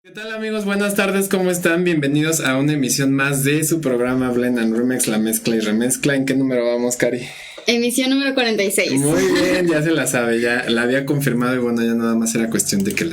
¿Qué tal amigos? Buenas tardes, ¿cómo están? Bienvenidos a una emisión más de su programa Blend and Remix, la mezcla y remezcla. ¿En qué número vamos, Cari? Emisión número 46. Muy bien, ya se la sabe, ya la había confirmado y bueno, ya nada más era cuestión de que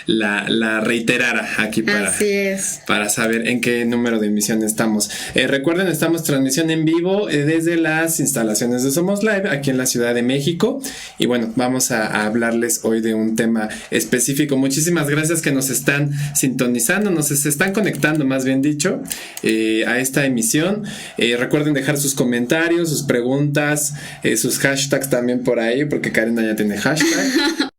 la reiterara aquí Así es. para saber en qué número de emisión estamos. Recuerden, estamos transmisión en vivo desde las instalaciones de Somos Live aquí en la Ciudad de México y bueno, vamos a hablarles hoy de un tema específico. Muchísimas gracias que nos están sintonizando, nos están conectando más bien dicho a esta emisión. Recuerden dejar sus comentarios, sus preguntas, sus hashtags también por ahí porque Karina ya tiene hashtag.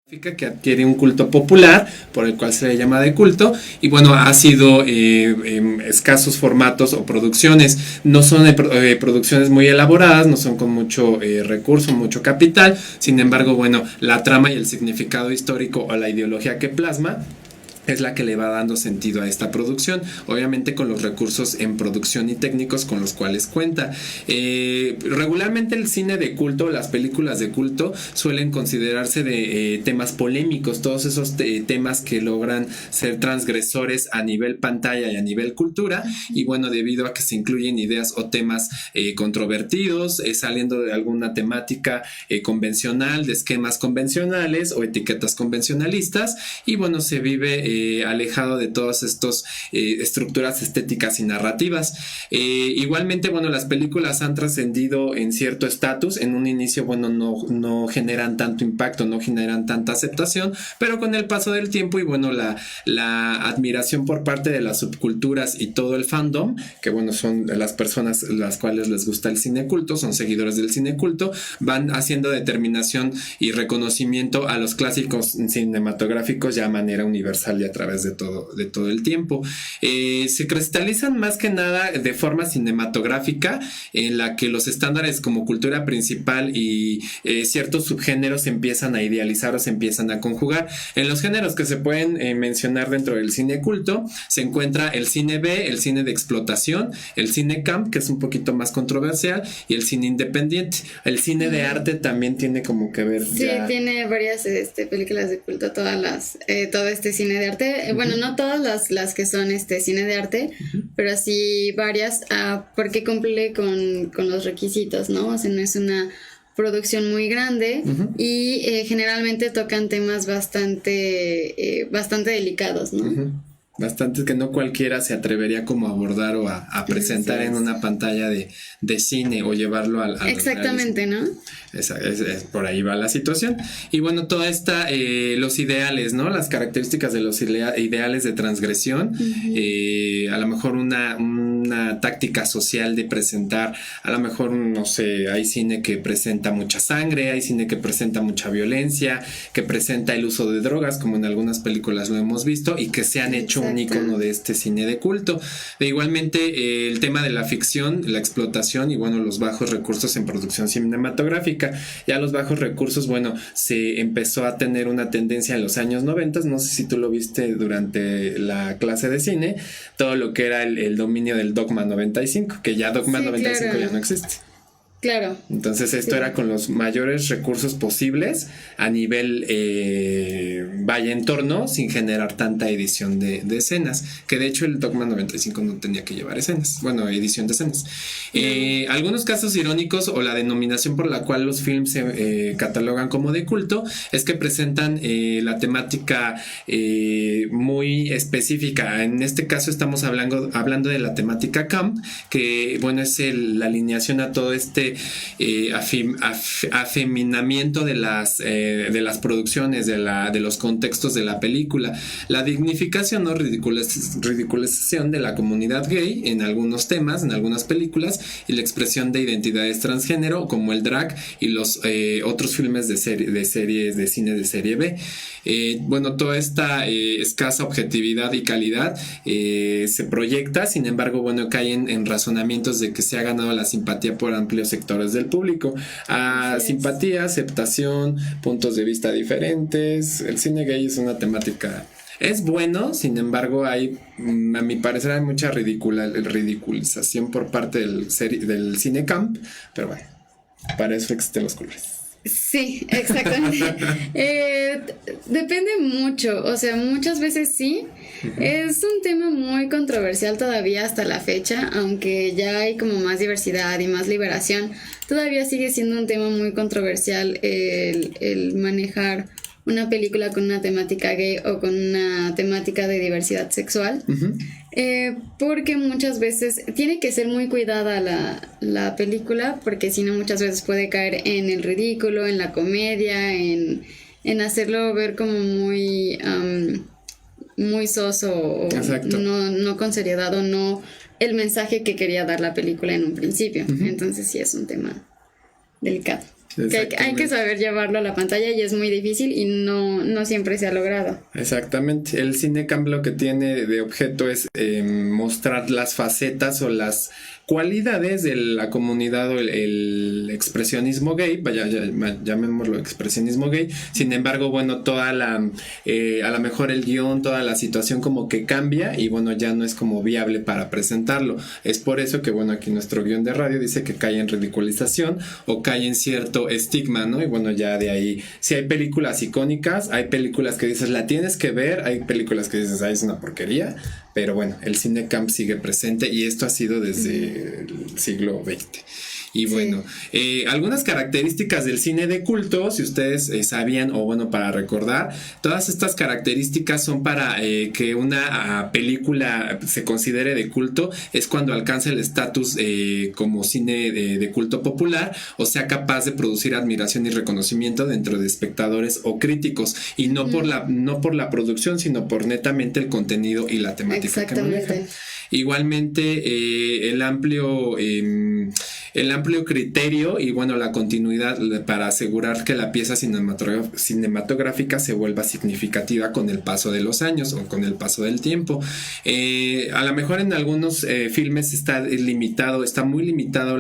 Que adquiere un culto popular por el cual se le llama de culto y bueno ha sido escasos formatos o producciones, no son producciones muy elaboradas, no son con mucho recurso, mucho capital, sin embargo bueno la trama y el significado histórico o la ideología que plasma es la que le va dando sentido a esta producción, obviamente con los recursos en producción y técnicos con los cuales cuenta. Regularmente el cine de culto, las películas de culto suelen considerarse de temas polémicos, todos esos temas que logran ser transgresores a nivel pantalla y a nivel cultura, y bueno, debido a que se incluyen ideas o temas controvertidos, saliendo de alguna temática convencional, de esquemas convencionales o etiquetas convencionalistas, y bueno, se vive alejado de todas estas estructuras estéticas y narrativas. Igualmente, bueno, las películas han trascendido en cierto estatus. En un inicio, bueno, no generan tanto impacto, no generan tanta aceptación, pero con el paso del tiempo y bueno, la admiración por parte de las subculturas y todo el fandom, que bueno, son las personas las cuales les gusta el cine culto, son seguidores del cine culto, van haciendo determinación y reconocimiento a los clásicos cinematográficos ya a manera universal y a través de todo el tiempo. Se cristalizan más que nada de forma cinematográfica, en la que los estándares como cultura principal y ciertos subgéneros se empiezan a idealizar o se empiezan a conjugar. En los géneros que se pueden mencionar dentro del cine culto se encuentra el cine B, el cine de explotación, el cine camp, que es un poquito más controversial, y el cine independiente. El cine de arte también tiene como que ver. Sí, tiene varias películas de culto, todo este cine de arte. Bueno, no todas las que son cine de arte, pero sí varias, porque cumple con los requisitos, ¿no? O sea, no es una producción muy grande y generalmente tocan temas bastante delicados, ¿no? Bastante que no cualquiera se atrevería como a abordar o a presentar en una pantalla de cine o llevarlo al exactamente, realismo. ¿No? Es por ahí va la situación. Y bueno, toda esta, los ideales, ¿no? Las características de los ideales de transgresión, a lo mejor una táctica social de presentar, a lo mejor, no sé, hay cine que presenta mucha sangre, hay cine que presenta mucha violencia, que presenta el uso de drogas, como en algunas películas lo hemos visto, y que se han hecho un icono de este cine de culto. Igualmente, el tema de la ficción, la explotación y bueno, los bajos recursos en producción cinematográfica. Ya los bajos recursos, bueno, se empezó a tener una tendencia en los años 90, no sé si tú lo viste durante la clase de cine, todo lo que era el dominio del Dogma 95, que ya Dogma 95 claro. Ya no existe. Claro. Entonces esto era con los mayores recursos posibles a nivel entorno, sin generar tanta edición de escenas, que de hecho el Dogma 95 no tenía que llevar escenas, bueno, edición de escenas. Algunos casos irónicos o la denominación por la cual los films se catalogan como de culto es que presentan la temática muy específica. En este caso estamos hablando de la temática camp, que bueno, es la alineación a todo afeminamiento de las producciones, de los contextos de la película, la dignificación o ridiculización de la comunidad gay en algunos temas, en algunas películas, y la expresión de identidades transgénero como el drag y los otros filmes de series de cine de serie B. Bueno, toda esta escasa objetividad y calidad se proyecta, sin embargo, bueno, caen en razonamientos de que se ha ganado la simpatía por amplios sectores del público. Simpatía, aceptación, puntos de vista diferentes. El cine gay es una temática. Es bueno, sin embargo, a mi parecer hay mucha ridiculización por parte del cine camp, pero bueno, para eso existen los colores. Sí, exactamente. Depende mucho, o sea, muchas veces sí. Es un tema muy controversial todavía hasta la fecha, aunque ya hay como más diversidad y más liberación, todavía sigue siendo un tema muy controversial el manejar una película con una temática gay o con una temática de diversidad sexual, porque muchas veces tiene que ser muy cuidada la película, porque si no muchas veces puede caer en el ridículo, en la comedia, en hacerlo ver como muy soso o no con seriedad o no el mensaje que quería dar la película en un principio. Entonces sí es un tema delicado. Que hay que saber llevarlo a la pantalla y es muy difícil y no siempre se ha logrado. Exactamente. El cine camp lo que tiene de objeto es mostrar las facetas o las cualidades de la comunidad o el expresionismo gay, llamémoslo expresionismo gay. Sin embargo, bueno, toda a lo mejor el guión, toda la situación como que cambia y bueno, ya no es como viable para presentarlo. Es por eso que bueno, aquí nuestro guión de radio dice que cae en ridiculización o cae en cierto estigma, ¿no? Y bueno, ya de ahí, si hay películas icónicas, hay películas que dices, la tienes que ver, hay películas que dices, es una porquería, pero bueno, el cine camp sigue presente y esto ha sido desde el siglo XX. Y bueno, algunas características del cine de culto, si ustedes sabían, o bueno, para recordar, todas estas características son para que una película se considere de culto, es cuando alcanza el estatus como cine de culto popular, o sea capaz de producir admiración y reconocimiento dentro de espectadores o críticos, y no por la producción, sino por netamente el contenido y la temática que maneja. Igualmente, el amplio el amplio criterio y bueno, la continuidad para asegurar que la pieza cinematográfica se vuelva significativa con el paso de los años o con el paso del tiempo. A lo mejor en algunos filmes está muy limitado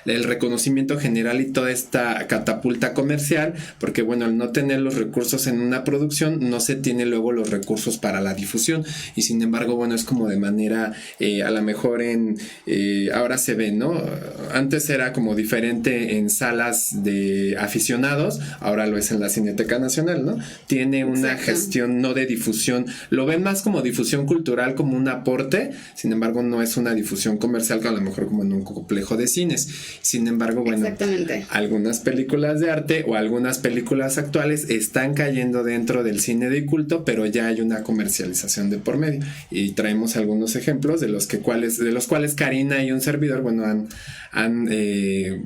el reconocimiento general y toda esta catapulta comercial, porque bueno, al no tener los recursos en una producción, no se tiene luego los recursos para la difusión, y sin embargo, bueno, es como de manera, a lo mejor ahora se ve, ¿no? Antes era como diferente en salas de aficionados, ahora lo es en la Cineteca Nacional, ¿no? Tiene una gestión no de difusión, lo ven más como difusión cultural, como un aporte, sin embargo no es una difusión comercial, que a lo mejor como en un complejo de cines. Sin embargo, bueno, algunas películas de arte o algunas películas actuales están cayendo dentro del cine de culto, pero ya hay una comercialización de por medio, y traemos algunos ejemplos de los cuales Karina y un servidor, bueno,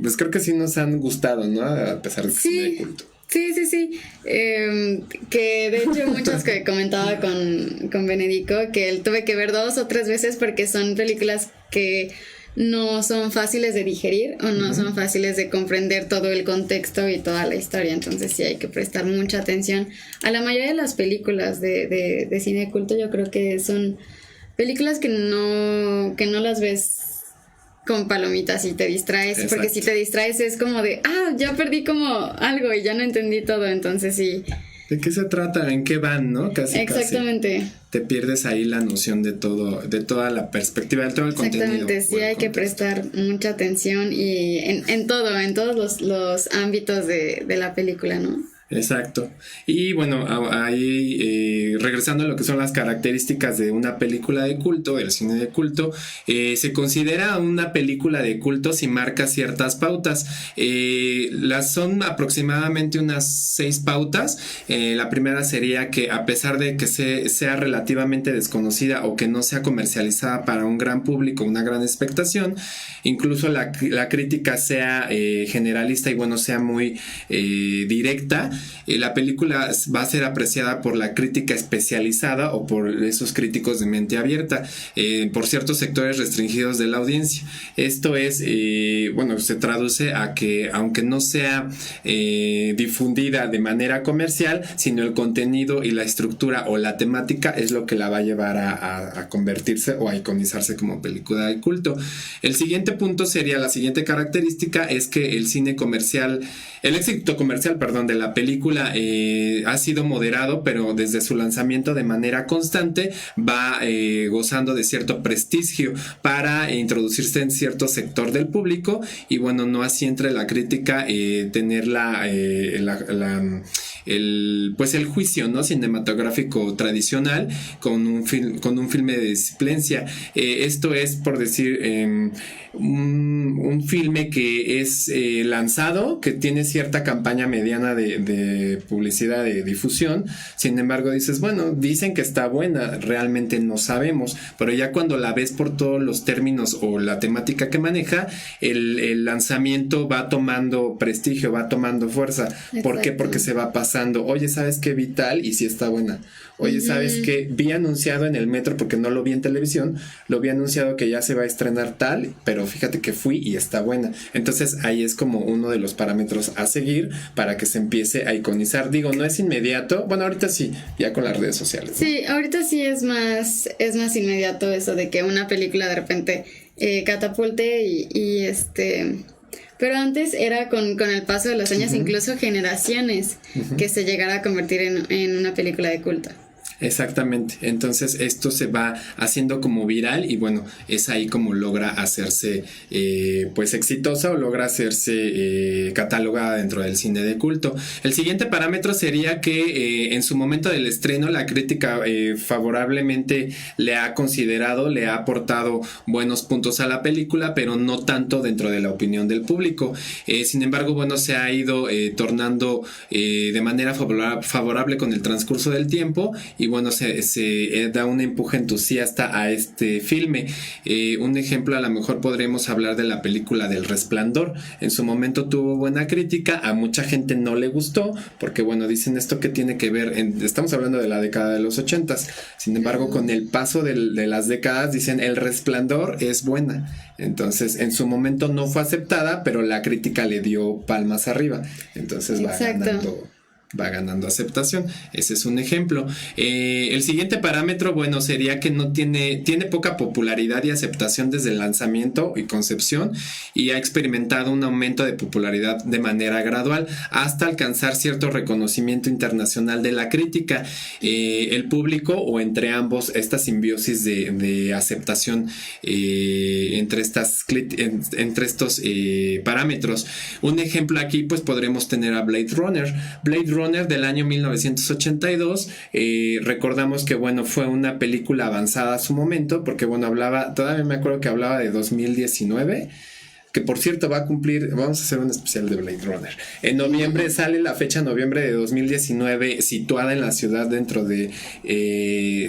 pues creo que sí nos han gustado, ¿no? A pesar de que cine de culto. Sí. Que de hecho muchos que comentaba con Benedico, que él tuve que ver 2 o 3 veces porque son películas que no son fáciles de digerir o no son fáciles de comprender todo el contexto y toda la historia. Entonces sí hay que prestar mucha atención a la mayoría de las películas de cine de culto. Yo creo que son películas que no las ves con palomitas y te distraes. Exacto. Porque si te distraes es como de, ya perdí como algo y ya no entendí todo. Entonces sí. ¿De qué se trata? ¿En qué van, no? Exactamente. Casi te pierdes ahí la noción de todo, de toda la perspectiva, de todo el contenido. Exactamente, sí hay que prestar mucha atención y en todos los ámbitos de la película, ¿no? Exacto. Y bueno, ahí regresando a lo que son las características de una película de culto, el cine de culto, se considera una película de culto si marca ciertas pautas. Son aproximadamente unas 6 pautas. La primera sería que a pesar de que sea relativamente desconocida o que no sea comercializada para un gran público, una gran expectación, incluso la crítica sea generalista y bueno, sea muy directa, la película va a ser apreciada por la crítica especializada o por esos críticos de mente abierta, por ciertos sectores restringidos de la audiencia. Esto es, se traduce a que aunque no sea difundida de manera comercial, sino el contenido y la estructura o la temática es lo que la va a llevar a convertirse o a iconizarse como película de culto. El siguiente punto sería, la siguiente característica es que el éxito comercial, de la película ha sido moderado, pero desde su lanzamiento de manera constante va gozando de cierto prestigio para introducirse en cierto sector del público, y bueno, no así entre la crítica tener el juicio, ¿no?, cinematográfico tradicional con un filme de displencia. Esto es, por decir, un filme que es lanzado, que tiene cierta campaña mediana de publicidad, de difusión. Sin embargo, dices, bueno, dicen que está buena, realmente no sabemos, pero ya cuando la ves por todos los términos o la temática que maneja, el lanzamiento va tomando prestigio, va tomando fuerza. Exacto. ¿Por qué? Porque se va pasando, oye, ¿sabes qué? Vi tal y sí está buena. Oye, ¿sabes qué? Vi anunciado en el metro, porque no lo vi en televisión, lo vi anunciado que ya se va a estrenar tal, pero fíjate que fui y está buena. Entonces ahí es como uno de los parámetros a seguir para que se empiece a iconizar. Digo, no es inmediato, bueno, ahorita sí, ya con las redes sociales, ¿no? Sí, ahorita sí es más inmediato eso de que una película de repente catapulte y pero antes era con el paso de los años, incluso generaciones, que se llegara a convertir en una película de culto. Exactamente, entonces esto se va haciendo como viral y bueno, es ahí como logra hacerse pues exitosa o logra hacerse catalogada dentro del cine de culto. El siguiente parámetro sería que en su momento del estreno la crítica favorablemente le ha considerado, le ha aportado buenos puntos a la película, pero no tanto dentro de la opinión del público. Sin embargo, bueno, se ha ido tornando de manera favorable con el transcurso del tiempo, y bueno, se da un empuje entusiasta a este filme. Un ejemplo, a lo mejor podremos hablar de la película del Resplandor. En su momento tuvo buena crítica, a mucha gente no le gustó, porque bueno, dicen esto que tiene que ver, estamos hablando de la década de los 80s, sin embargo, con el paso de las décadas, dicen el Resplandor es buena. Entonces, en su momento no fue aceptada, pero la crítica le dio palmas arriba. Entonces va ganando aceptación. Ese es un ejemplo. El siguiente parámetro, bueno, sería que tiene poca popularidad y aceptación desde el lanzamiento y concepción, y ha experimentado un aumento de popularidad de manera gradual hasta alcanzar cierto reconocimiento internacional de la crítica. El público, o entre ambos, esta simbiosis de aceptación entre estos parámetros. Un ejemplo aquí, pues podremos tener a Blade Runner del año 1982. Recordamos que bueno, fue una película avanzada a su momento, porque bueno, todavía me acuerdo que hablaba de 2019, que por cierto vamos a hacer un especial de Blade Runner. En noviembre sale la fecha, noviembre de 2019, situada en la ciudad dentro de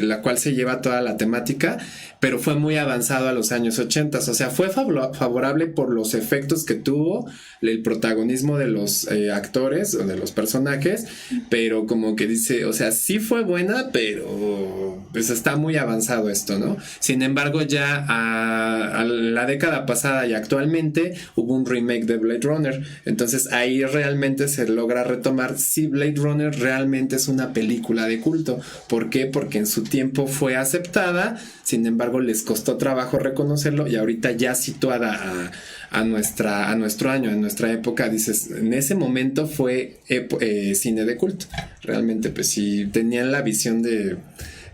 la cual se lleva toda la temática, pero fue muy avanzado a los años 80, o sea, fue favorable por los efectos que tuvo, el protagonismo de los actores o de los personajes, pero como que dice, o sea, sí fue buena, pero pues está muy avanzado esto, ¿no? Sin embargo, ya a la década pasada y actualmente hubo un remake de Blade Runner, entonces ahí realmente se logra retomar si Blade Runner realmente es una película de culto. ¿Por qué? Porque en su tiempo fue aceptada, sin embargo les costó trabajo reconocerlo, y ahorita ya situada a nuestro año, en nuestra época, dices, en ese momento fue cine de culto. Realmente pues sí tenían la visión de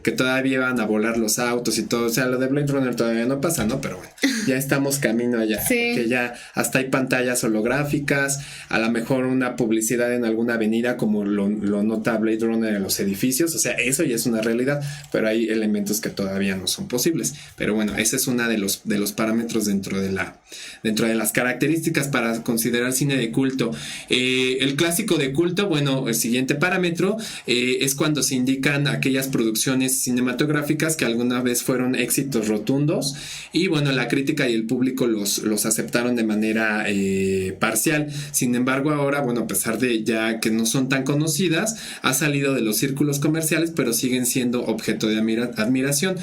que todavía iban a volar los autos y todo, o sea, lo de Blade Runner todavía no pasa, ¿no? Pero bueno, ya estamos camino allá, sí. Que ya hasta hay pantallas holográficas, a lo mejor una publicidad en alguna avenida como lo nota Blade Runner en los edificios, o sea, eso ya es una realidad, pero hay elementos que todavía no son posibles. Pero bueno, ese es una de los parámetros dentro de las características para considerar cine de culto. El clásico de culto, bueno, el siguiente parámetro es cuando se indican aquellas producciones cinematográficas que alguna vez fueron éxitos rotundos, y bueno, la crítica y el público los aceptaron de manera parcial. Sin embargo, ahora, bueno, a pesar de ya que no son tan conocidas, ha salido de los círculos comerciales, pero siguen siendo objeto de admiración.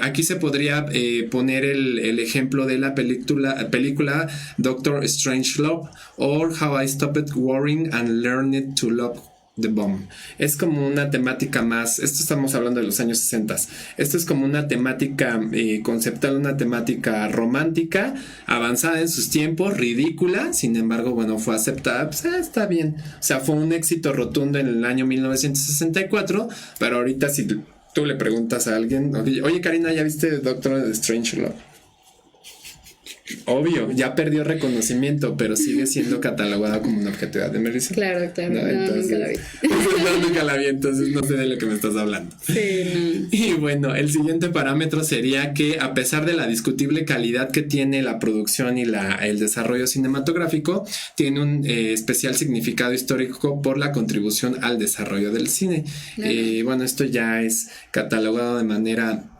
Aquí se podría poner el ejemplo de la película Doctor Strangelove, or How I Stopped Worrying and Learned to Love The Bomb. Es como una temática más, esto estamos hablando de los años 60, esto es como una temática conceptual, una temática romántica, avanzada en sus tiempos, ridícula, sin embargo, bueno, fue aceptada, pues está bien, o sea, fue un éxito rotundo en el año 1964, pero ahorita si tú le preguntas a alguien, oye Karina, ¿ya viste Doctor Strangelove? Obvio, ya perdió reconocimiento, pero sigue siendo catalogada como un objeto de admiración. Claro. ¿No? Entonces, nunca la vi. Nunca la vi, entonces no sé de lo que me estás hablando. Sí, no. Y bueno, el siguiente parámetro sería que, a pesar de la discutible calidad que tiene la producción y el desarrollo cinematográfico, tiene un especial significado histórico por la contribución al desarrollo del cine. Bueno, esto ya es catalogado de manera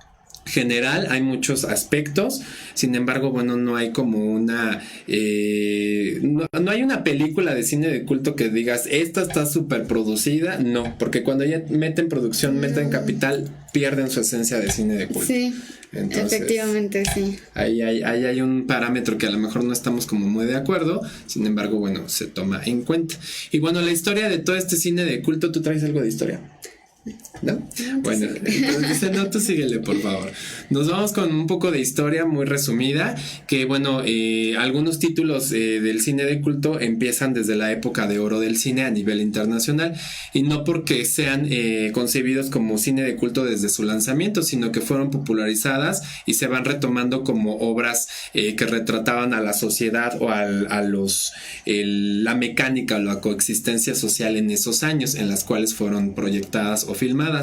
general, hay muchos aspectos, sin embargo, bueno, no hay como una no hay una película de cine de culto que digas, esta está súper producida, no, porque cuando ya meten producción, meten capital, pierden su esencia de cine de culto. Sí, entonces, efectivamente, sí. Ahí hay un parámetro que a lo mejor no estamos como muy de acuerdo, sin embargo, bueno, se toma en cuenta. Y bueno, la historia de todo este cine de culto, ¿tú traes algo de historia? ¿No? Bueno, entonces dice, no, tú síguele, por favor. Nos vamos con un poco de historia muy resumida, que bueno, algunos títulos del cine de culto empiezan desde la época de oro del cine a nivel internacional, y no porque sean concebidos como cine de culto desde su lanzamiento, sino que fueron popularizadas y se van retomando como obras que retrataban a la sociedad o la mecánica o la coexistencia social en esos años en las cuales fueron proyectadas o filmadas.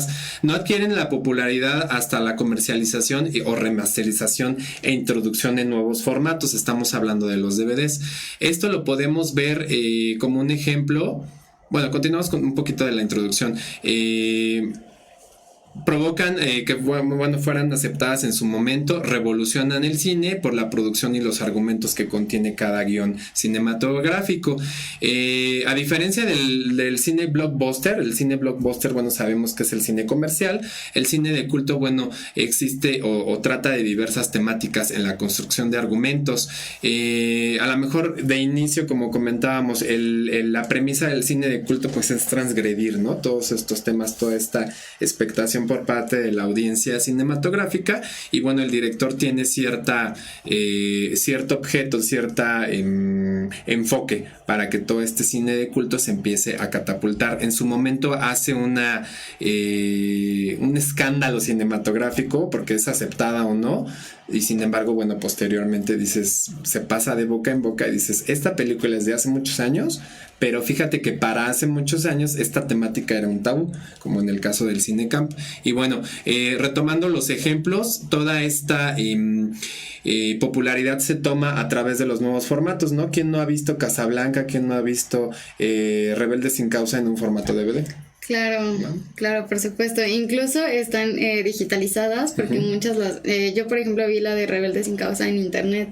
No adquieren la popularidad hasta la comercialización o remasterización e introducción en nuevos formatos. Estamos hablando de los DVDs. Esto lo podemos ver como un ejemplo. Bueno, continuamos con un poquito de la introducción. provocan que bueno, fueran aceptadas en su momento, revolucionan el cine por la producción y los argumentos que contiene cada guión cinematográfico. A diferencia del cine blockbuster, el cine blockbuster, bueno, sabemos que es el cine comercial. El cine de culto, bueno, existe o trata de diversas temáticas en la construcción de argumentos. A lo mejor de inicio, como comentábamos, la premisa del cine de culto pues es transgredir, ¿no? Todos estos temas, toda esta expectación por parte de la audiencia cinematográfica, y bueno, el director tiene cierto objeto, cierta enfoque para que todo este cine de culto se empiece a catapultar. En su momento hace un escándalo cinematográfico porque es aceptada o no, y sin embargo, bueno, posteriormente dices, se pasa de boca en boca y dices, esta película es de hace muchos años, pero fíjate que para hace muchos años esta temática era un tabú, como en el caso del cine camp. Y bueno, retomando los ejemplos, toda esta popularidad se toma a través de los nuevos formatos, ¿no? ¿Quién no ha visto Casablanca? ¿Quién no ha visto Rebelde sin causa en un formato DVD? Claro, ¿no? Claro, por supuesto. Incluso están digitalizadas porque muchas yo por ejemplo vi la de Rebelde sin causa en internet.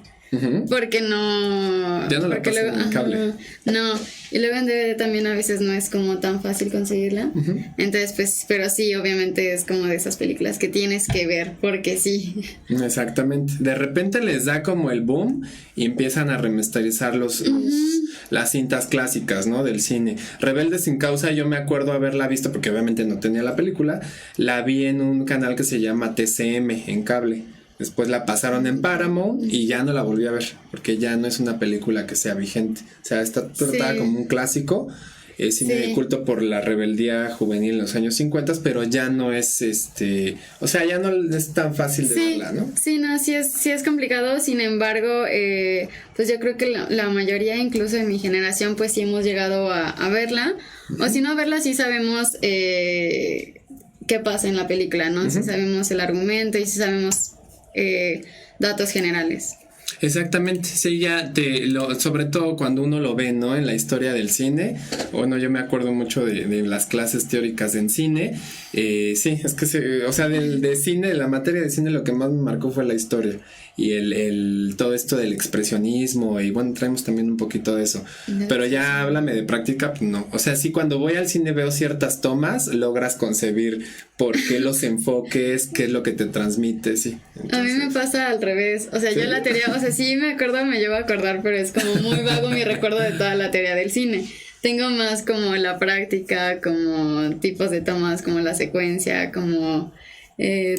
Porque no... Ya no la pasan luego, en cable. No, y luego en DVD también a veces no es como tan fácil conseguirla. Entonces, pues, pero sí, obviamente es como de esas películas que tienes que ver, porque sí. Exactamente. De repente les da como el boom y empiezan a remasterizar las cintas clásicas, ¿no? Del cine. Rebelde sin causa, yo me acuerdo haberla visto, porque obviamente no tenía la película. La vi en un canal que se llama TCM, en cable. Después la pasaron en Paramount y ya no la volví a ver, porque ya no es una película que sea vigente. O sea, está tratada como un clásico, cine de culto por la rebeldía juvenil en los años 50, pero ya no es o sea, ya no es tan fácil de verla, ¿no? Sí, no, sí es complicado. Sin embargo, pues yo creo que la mayoría, incluso de mi generación, pues sí hemos llegado a verla. O si no verla, sí sabemos qué pasa en la película, ¿no? Sí sabemos el argumento y sí sabemos datos generales. Exactamente, sí, sobre todo cuando uno lo ve, ¿no? En la historia del cine. Bueno, yo me acuerdo mucho de las clases teóricas en cine. Sí, es que o sea, de cine, de la materia de cine, lo que más me marcó fue la historia y todo esto del expresionismo, y bueno, traemos también un poquito de eso. Pero ya háblame de práctica, pues no. O sea, sí, cuando voy al cine veo ciertas tomas, logras concebir por qué los enfoques, qué es lo que te transmite, sí. Entonces, a mí me pasa al revés. O sea, ¿sí? Yo la teoría, o sea, sí me acuerdo, me llevo a acordar, pero es como muy vago mi recuerdo de toda la teoría del cine. Tengo más como la práctica, como tipos de tomas, como la secuencia, como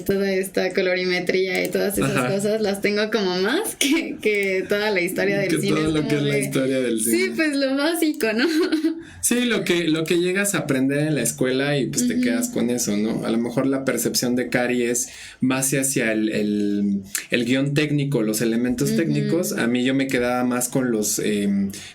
toda esta colorimetría y todas esas cosas, las tengo como más que toda la historia del cine. Todo lo que es la historia del cine. Sí, pues lo básico, ¿no? Sí, lo que llegas a aprender en la escuela y pues te quedas con eso, ¿no? A lo mejor la percepción de Cari es más hacia el guión técnico, los elementos técnicos. A mí yo me quedaba más con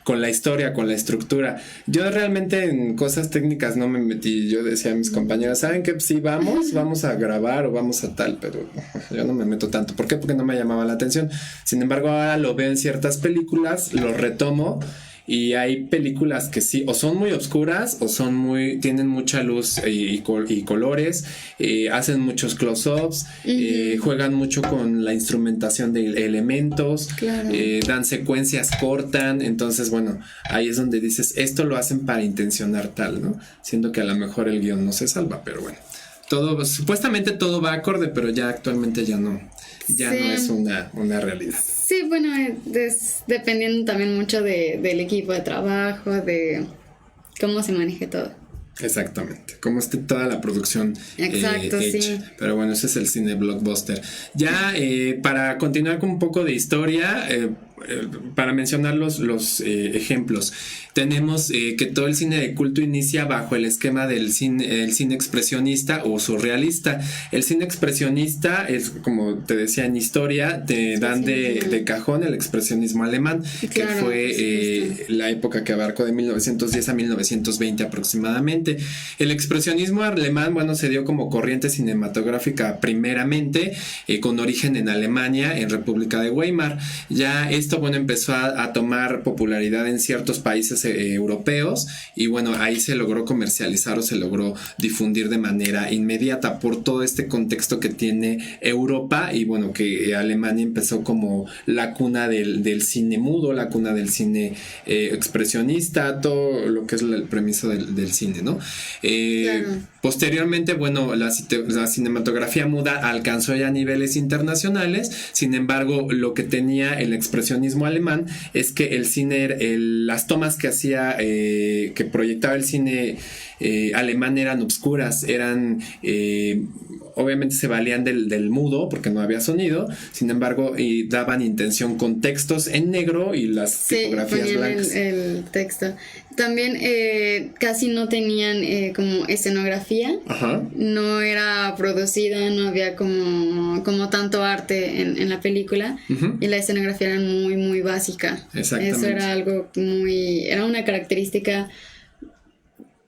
con la historia, con la estructura. Yo realmente en cosas técnicas no me metí. Yo decía a mis compañeras, ¿saben qué? Pues sí, vamos a grabar o vamos a tal, pero yo no me meto tanto. ¿Por qué? Porque no me llamaba la atención. Sin embargo, ahora lo veo en ciertas películas, lo retomo. Y hay películas que sí, o son muy oscuras, o tienen mucha luz y colores, hacen muchos close-ups, juegan mucho con la instrumentación de elementos, dan secuencias, cortan. Entonces, bueno, ahí es donde dices, esto lo hacen para intencionar tal, ¿no? Siendo que a lo mejor el guión no se salva, pero bueno. Supuestamente todo va acorde, pero ya actualmente ya no es una realidad. Sí, bueno, dependiendo también mucho del equipo de trabajo, de cómo se maneje todo. Exactamente, cómo esté toda la producción hecha. Sí. Pero bueno, ese es el cine blockbuster. Ya para continuar con un poco de historia, para mencionar los ejemplos, tenemos que todo el cine de culto inicia bajo el esquema del cine expresionista o surrealista. El cine expresionista es, como te decía en historia, te dan de cajón el expresionismo alemán, que fue la época que abarcó de 1910 a 1920 aproximadamente. El expresionismo alemán, bueno, se dio como corriente cinematográfica primeramente con origen en Alemania, en República de Weimar. Ya esto esto, bueno, empezó a tomar popularidad en ciertos países europeos y bueno, ahí se logró comercializar o se logró difundir de manera inmediata por todo este contexto que tiene Europa y bueno, que Alemania empezó como la cuna del cine mudo, la cuna del cine expresionista, todo lo que es el premiso del cine, ¿no? Claro. Posteriormente, bueno, la cinematografía muda alcanzó ya niveles internacionales, sin embargo, lo que tenía el expresionismo alemán es que el cine, las tomas que hacía, que proyectaba el cine alemán eran obscuras, eran... obviamente se valían del mudo porque no había sonido, sin embargo daban intención con textos en negro y las tipografías blancas. El texto. También casi no tenían como escenografía. Ajá. No era producida, no había como tanto arte en la película. Uh-huh. Y la escenografía era muy, muy básica. Exactamente. Eso era algo era una característica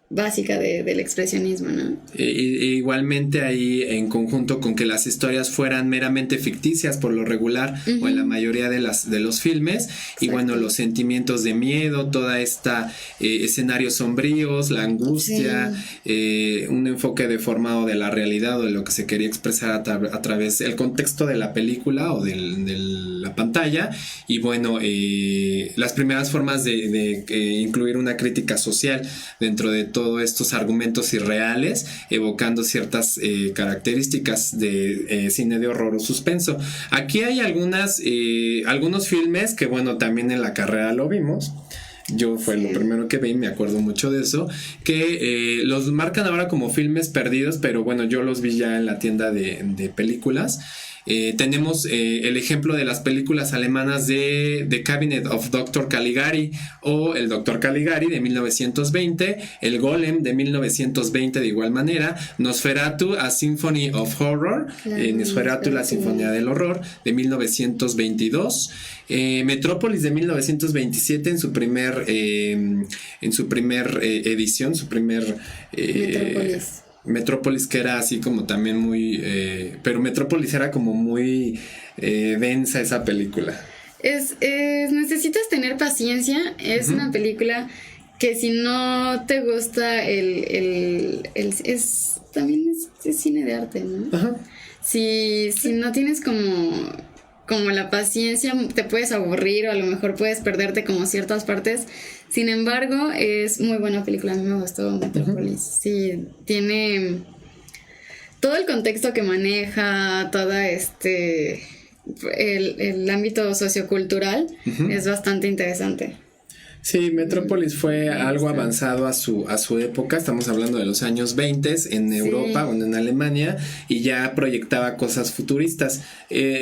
básica del expresionismo, ¿no? Igualmente ahí en conjunto con que las historias fueran meramente ficticias por lo regular, uh-huh, o en la mayoría de los filmes. Exacto. Y bueno, los sentimientos de miedo, toda esta escenarios sombríos, la angustia, sí, un enfoque deformado de la realidad o de lo que se quería expresar a través del contexto de la película o de la pantalla. Y bueno, las primeras formas de incluir una crítica social dentro de todos estos argumentos irreales, evocando ciertas características de cine de horror o suspenso. Aquí hay algunos filmes que, bueno, también en la carrera lo vimos. Yo fue lo primero que vi, me acuerdo mucho de eso, que los marcan ahora como filmes perdidos, pero bueno, yo los vi ya en la tienda de películas. Tenemos el ejemplo de las películas alemanas de The Cabinet of Dr. Caligari o El Dr. Caligari de 1920, El Golem de 1920 de igual manera, Nosferatu, A Symphony of Horror, Nosferatu, la Sinfonía del Horror de 1922, Metrópolis de 1927 en su primer edición, su primer Metrópolis, que era así como también muy... pero Metrópolis era como muy densa esa película. Necesitas tener paciencia. Es, uh-huh, una película que si no te gusta también es cine de arte, ¿no? Uh-huh. Si no tienes como la paciencia, te puedes aburrir o a lo mejor puedes perderte como ciertas partes. Sin embargo, es muy buena película. A mí me gustó Metrópolis. Uh-huh. Sí, tiene todo el contexto que maneja, toda el ámbito sociocultural, uh-huh, es bastante interesante. Sí, Metrópolis fue algo avanzado a su época. Estamos hablando de los años 20 en Europa o en Alemania, y ya proyectaba cosas futuristas.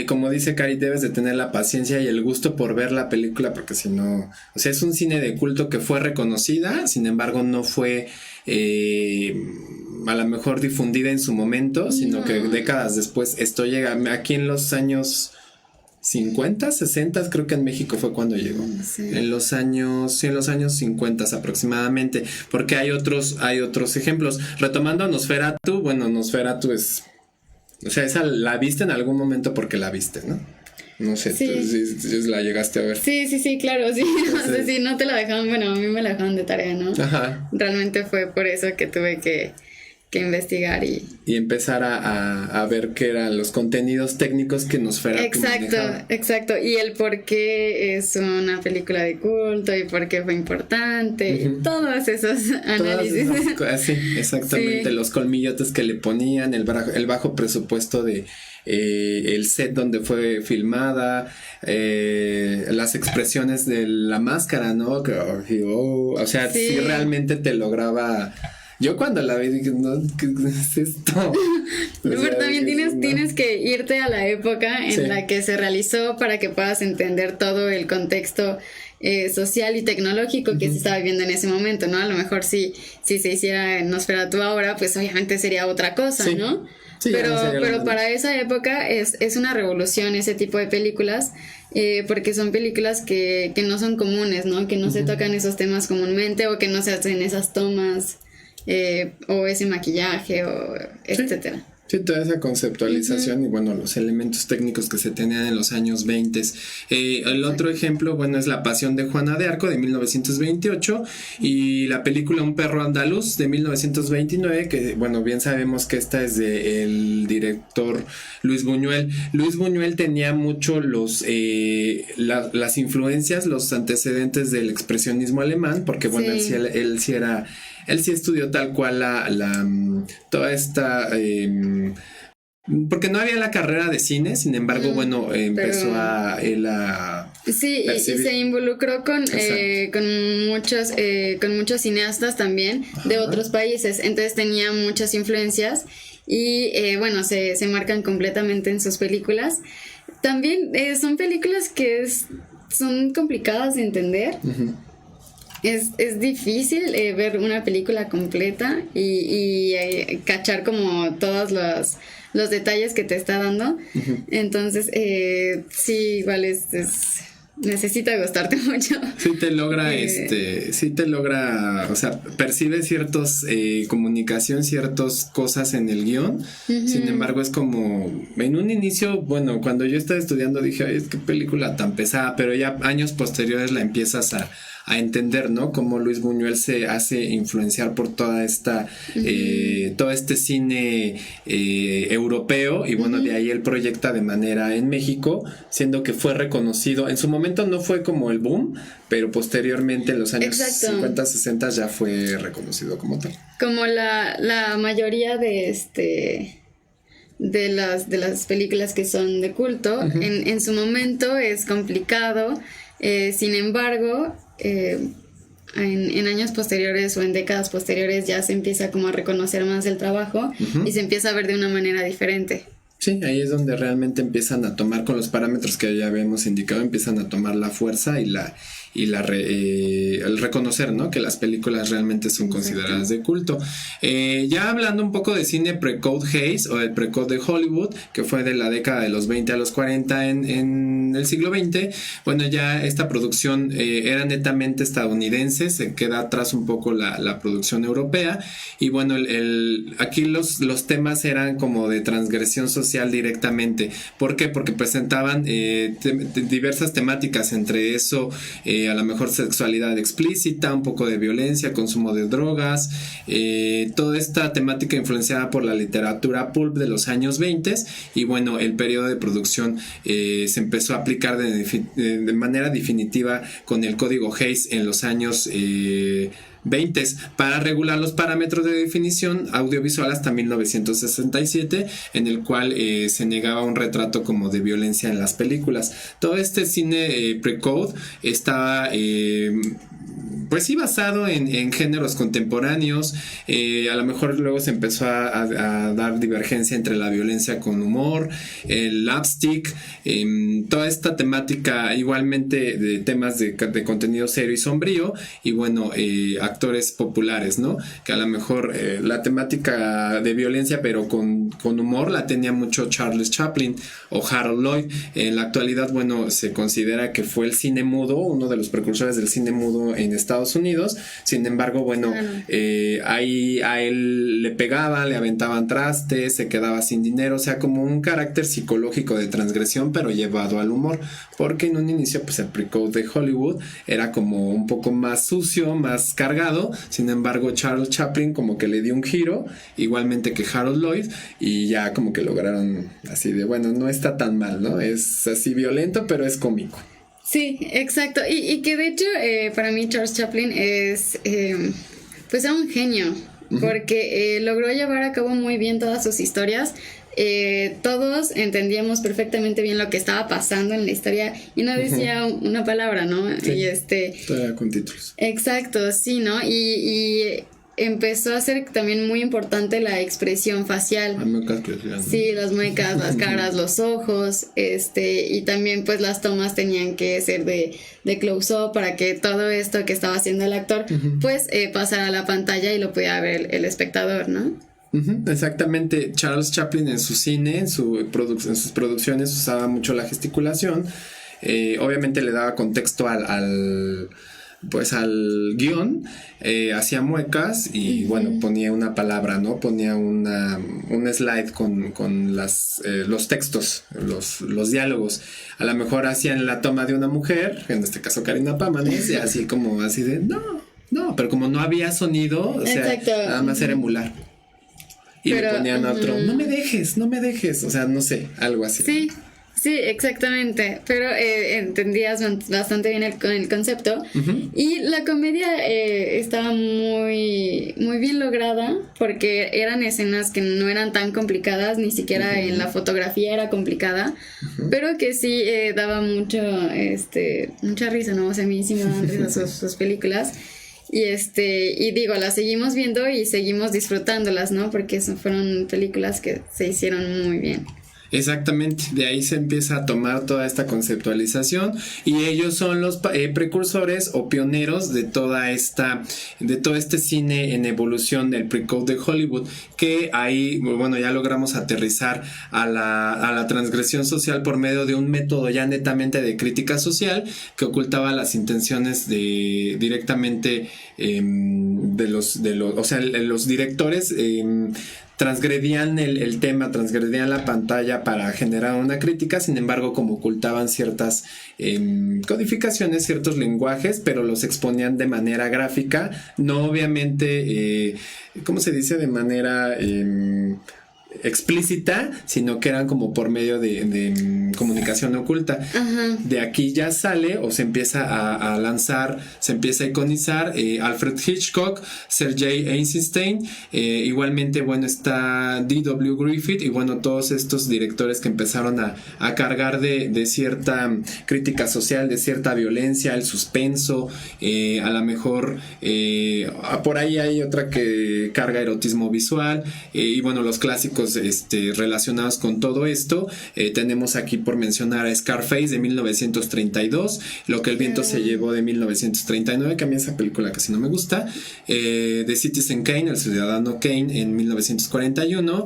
Como dice Cari, debes de tener la paciencia y el gusto por ver la película, porque si no, o sea, es un cine de culto que fue reconocida, sin embargo no fue a lo mejor difundida en su momento, sino que décadas después esto llega aquí en los años 50, 60, creo que en México fue cuando llegó. Sí. En los años 50 aproximadamente, porque hay otros ejemplos. Retomando a Nosferatu, bueno, Nosferatu es, o sea, esa la viste en algún momento porque la viste, ¿no? No sé, sí. Tú la llegaste a ver. Sí, claro, sí. No sé si no te la dejaban, bueno, a mí me la dejaban de tarea, ¿no? Ajá. Realmente fue por eso que tuve que investigar y empezar a ver qué eran los contenidos técnicos que Nosferatu manejaba. Exacto, y el por qué es una película de culto y por qué fue importante, uh-huh, todos esos análisis. Sí, exactamente, sí. Los colmillotes que le ponían, el bajo presupuesto de el set donde fue filmada, las expresiones de la máscara, ¿no? O sea, sí realmente te lograba. Yo cuando la vi dije, no, ¿qué es esto? Pero también tienes que irte a la época en la que se realizó para que puedas entender todo el contexto social y tecnológico que se estaba viviendo en ese momento, ¿no? A lo mejor si se hiciera Nosferatu ahora, pues obviamente sería otra cosa, ¿no? Sí, pero para esa época es una revolución ese tipo de películas, porque son películas que no son comunes, ¿no? Que no se tocan esos temas comúnmente, o que no se hacen esas tomas, o ese maquillaje, o etcétera. Sí, toda esa conceptualización y bueno, los elementos técnicos que se tenían en los años 20. El otro ejemplo, bueno, es La Pasión de Juana de Arco de 1928 y la película Un perro andaluz de 1929, que bueno, bien sabemos que esta es del director Luis Buñuel. Luis Buñuel tenía mucho las influencias, los antecedentes del expresionismo alemán, porque bueno, él sí estudió tal cual toda esta porque no había la carrera de cine, sin embargo, bueno, empezó sí, y se involucró con muchos cineastas también de otros países, entonces tenía muchas influencias y bueno, se marcan completamente en sus películas. También son películas que son complicadas de entender. Es difícil ver una película completa y cachar como todos los detalles que te está dando. Entonces, sí, igual necesita gustarte mucho. Sí te logra, o sea, percibe comunicación, ciertas cosas en el guión. Sin embargo, es como, en un inicio, bueno, cuando yo estaba estudiando dije, ay, es que película tan pesada, pero ya años posteriores la empiezas a entender, ¿no? Cómo Luis Buñuel se hace influenciar por todo este cine europeo y bueno, de ahí él proyecta de manera en México, siendo que fue reconocido. En su momento no fue como el boom, pero posteriormente en los años 50, 60 ya fue reconocido como tal. Como la mayoría de las películas que son de culto, en su momento es complicado, sin embargo, en años posteriores o en décadas posteriores ya se empieza como a reconocer más el trabajo y se empieza a ver de una manera diferente. Sí, ahí es donde realmente empiezan a tomar, con los parámetros que ya habíamos indicado, empiezan a tomar la fuerza y el reconocer, ¿no? Que las películas realmente son consideradas de culto. Ya hablando un poco de cine pre-code Hays o el pre-code de Hollywood, que fue de la década de los 20 a los 40 en el siglo XX, bueno, ya esta producción era netamente estadounidense, se queda atrás un poco la producción europea y bueno, aquí los temas eran como de transgresión social directamente. ¿Por qué? Porque presentaban diversas temáticas, entre eso a lo mejor sexualidad explícita, un poco de violencia, consumo de drogas, toda esta temática influenciada por la literatura pulp de los años 20 y bueno, el periodo de producción se empezó a aplicar de manera definitiva con el código Hays en los años 20 para regular los parámetros de definición audiovisual hasta 1967, en el cual se negaba un retrato como de violencia en las películas. Todo este cine pre-code estaba pues sí basado en géneros contemporáneos. A lo mejor luego se empezó a dar divergencia entre la violencia con humor, el slapstick, toda esta temática igualmente de temas de contenido serio y sombrío y bueno, actores populares, ¿no? Que a lo mejor la temática de violencia pero con humor la tenía mucho Charles Chaplin o Harold Lloyd. En la actualidad, bueno, se considera que fue el cine mudo, uno de los precursores del cine mudo en Estados Unidos. Sin embargo, bueno, ahí a él le pegaban, le aventaban trastes, se quedaba sin dinero, o sea, como un carácter psicológico de transgresión, pero llevado al humor, porque en un inicio, pues el pre-code de Hollywood era como un poco más sucio, más cargado. Sin embargo, Charles Chaplin como que le dio un giro, igualmente que Harold Lloyd, y ya como que lograron así de, bueno, no está tan mal, ¿no? Es así violento, pero es cómico. Sí, exacto. Y que de hecho, para mí Charles Chaplin es pues era un genio, porque logró llevar a cabo muy bien todas sus historias. Todos entendíamos perfectamente bien lo que estaba pasando en la historia y no decía una palabra, ¿no? Sí, y todo era con títulos. Exacto, sí, ¿no? Y empezó a ser también muy importante la expresión facial. Las muecas crecían. Sí, las muecas, las caras, los ojos, y también pues las tomas tenían que ser de close-up para que todo esto que estaba haciendo el actor pues pasara a la pantalla y lo pudiera ver el espectador, ¿no? Exactamente. Charles Chaplin en su cine, en sus producciones usaba mucho la gesticulación. Obviamente le daba contexto pues al guión, hacía muecas y bueno, ponía una palabra, ¿no? Ponía un slide con los textos, los diálogos. A lo mejor hacían la toma de una mujer, en este caso Karina Pámanes, y así como así de no, pero como no había sonido, o sea, exacto, nada más era emular. Y pero, le ponían otro, no me dejes, o sea, no sé, algo así. Sí, exactamente, pero entendías bastante bien el concepto. Y la comedia estaba muy, muy bien lograda porque eran escenas que no eran tan complicadas, ni siquiera en la fotografía era complicada, pero que sí daba mucha risa, ¿no? O sea, a mí sí me daban risa sus películas. Y digo, las seguimos viendo y seguimos disfrutándolas, ¿no? Porque fueron películas que se hicieron muy bien. Exactamente, de ahí se empieza a tomar toda esta conceptualización y ellos son los precursores o pioneros de todo este cine en evolución del pre-code de Hollywood, que ahí, bueno, ya logramos aterrizar a la transgresión social por medio de un método ya netamente de crítica social que ocultaba las intenciones directamente de los directores transgredían el tema, transgredían la pantalla para generar una crítica, sin embargo, como ocultaban ciertas codificaciones, ciertos lenguajes, pero los exponían de manera gráfica, no obviamente, ¿cómo se dice? De manera explícita, sino que eran como por medio de comunicación oculta. De aquí ya sale o se empieza a lanzar, se empieza a iconizar Alfred Hitchcock, Sergei Eisenstein, igualmente bueno está D.W. Griffith y bueno todos estos directores que empezaron a cargar de cierta crítica social, de cierta violencia, el suspenso, a lo mejor por ahí hay otra que carga erotismo visual y bueno los clásicos relacionados con todo esto. Tenemos aquí por mencionar a Scarface de 1932, Lo que el viento se llevó de 1939, que a mí esa película casi no me gusta, The Citizen Kane, El ciudadano Kane en 1941,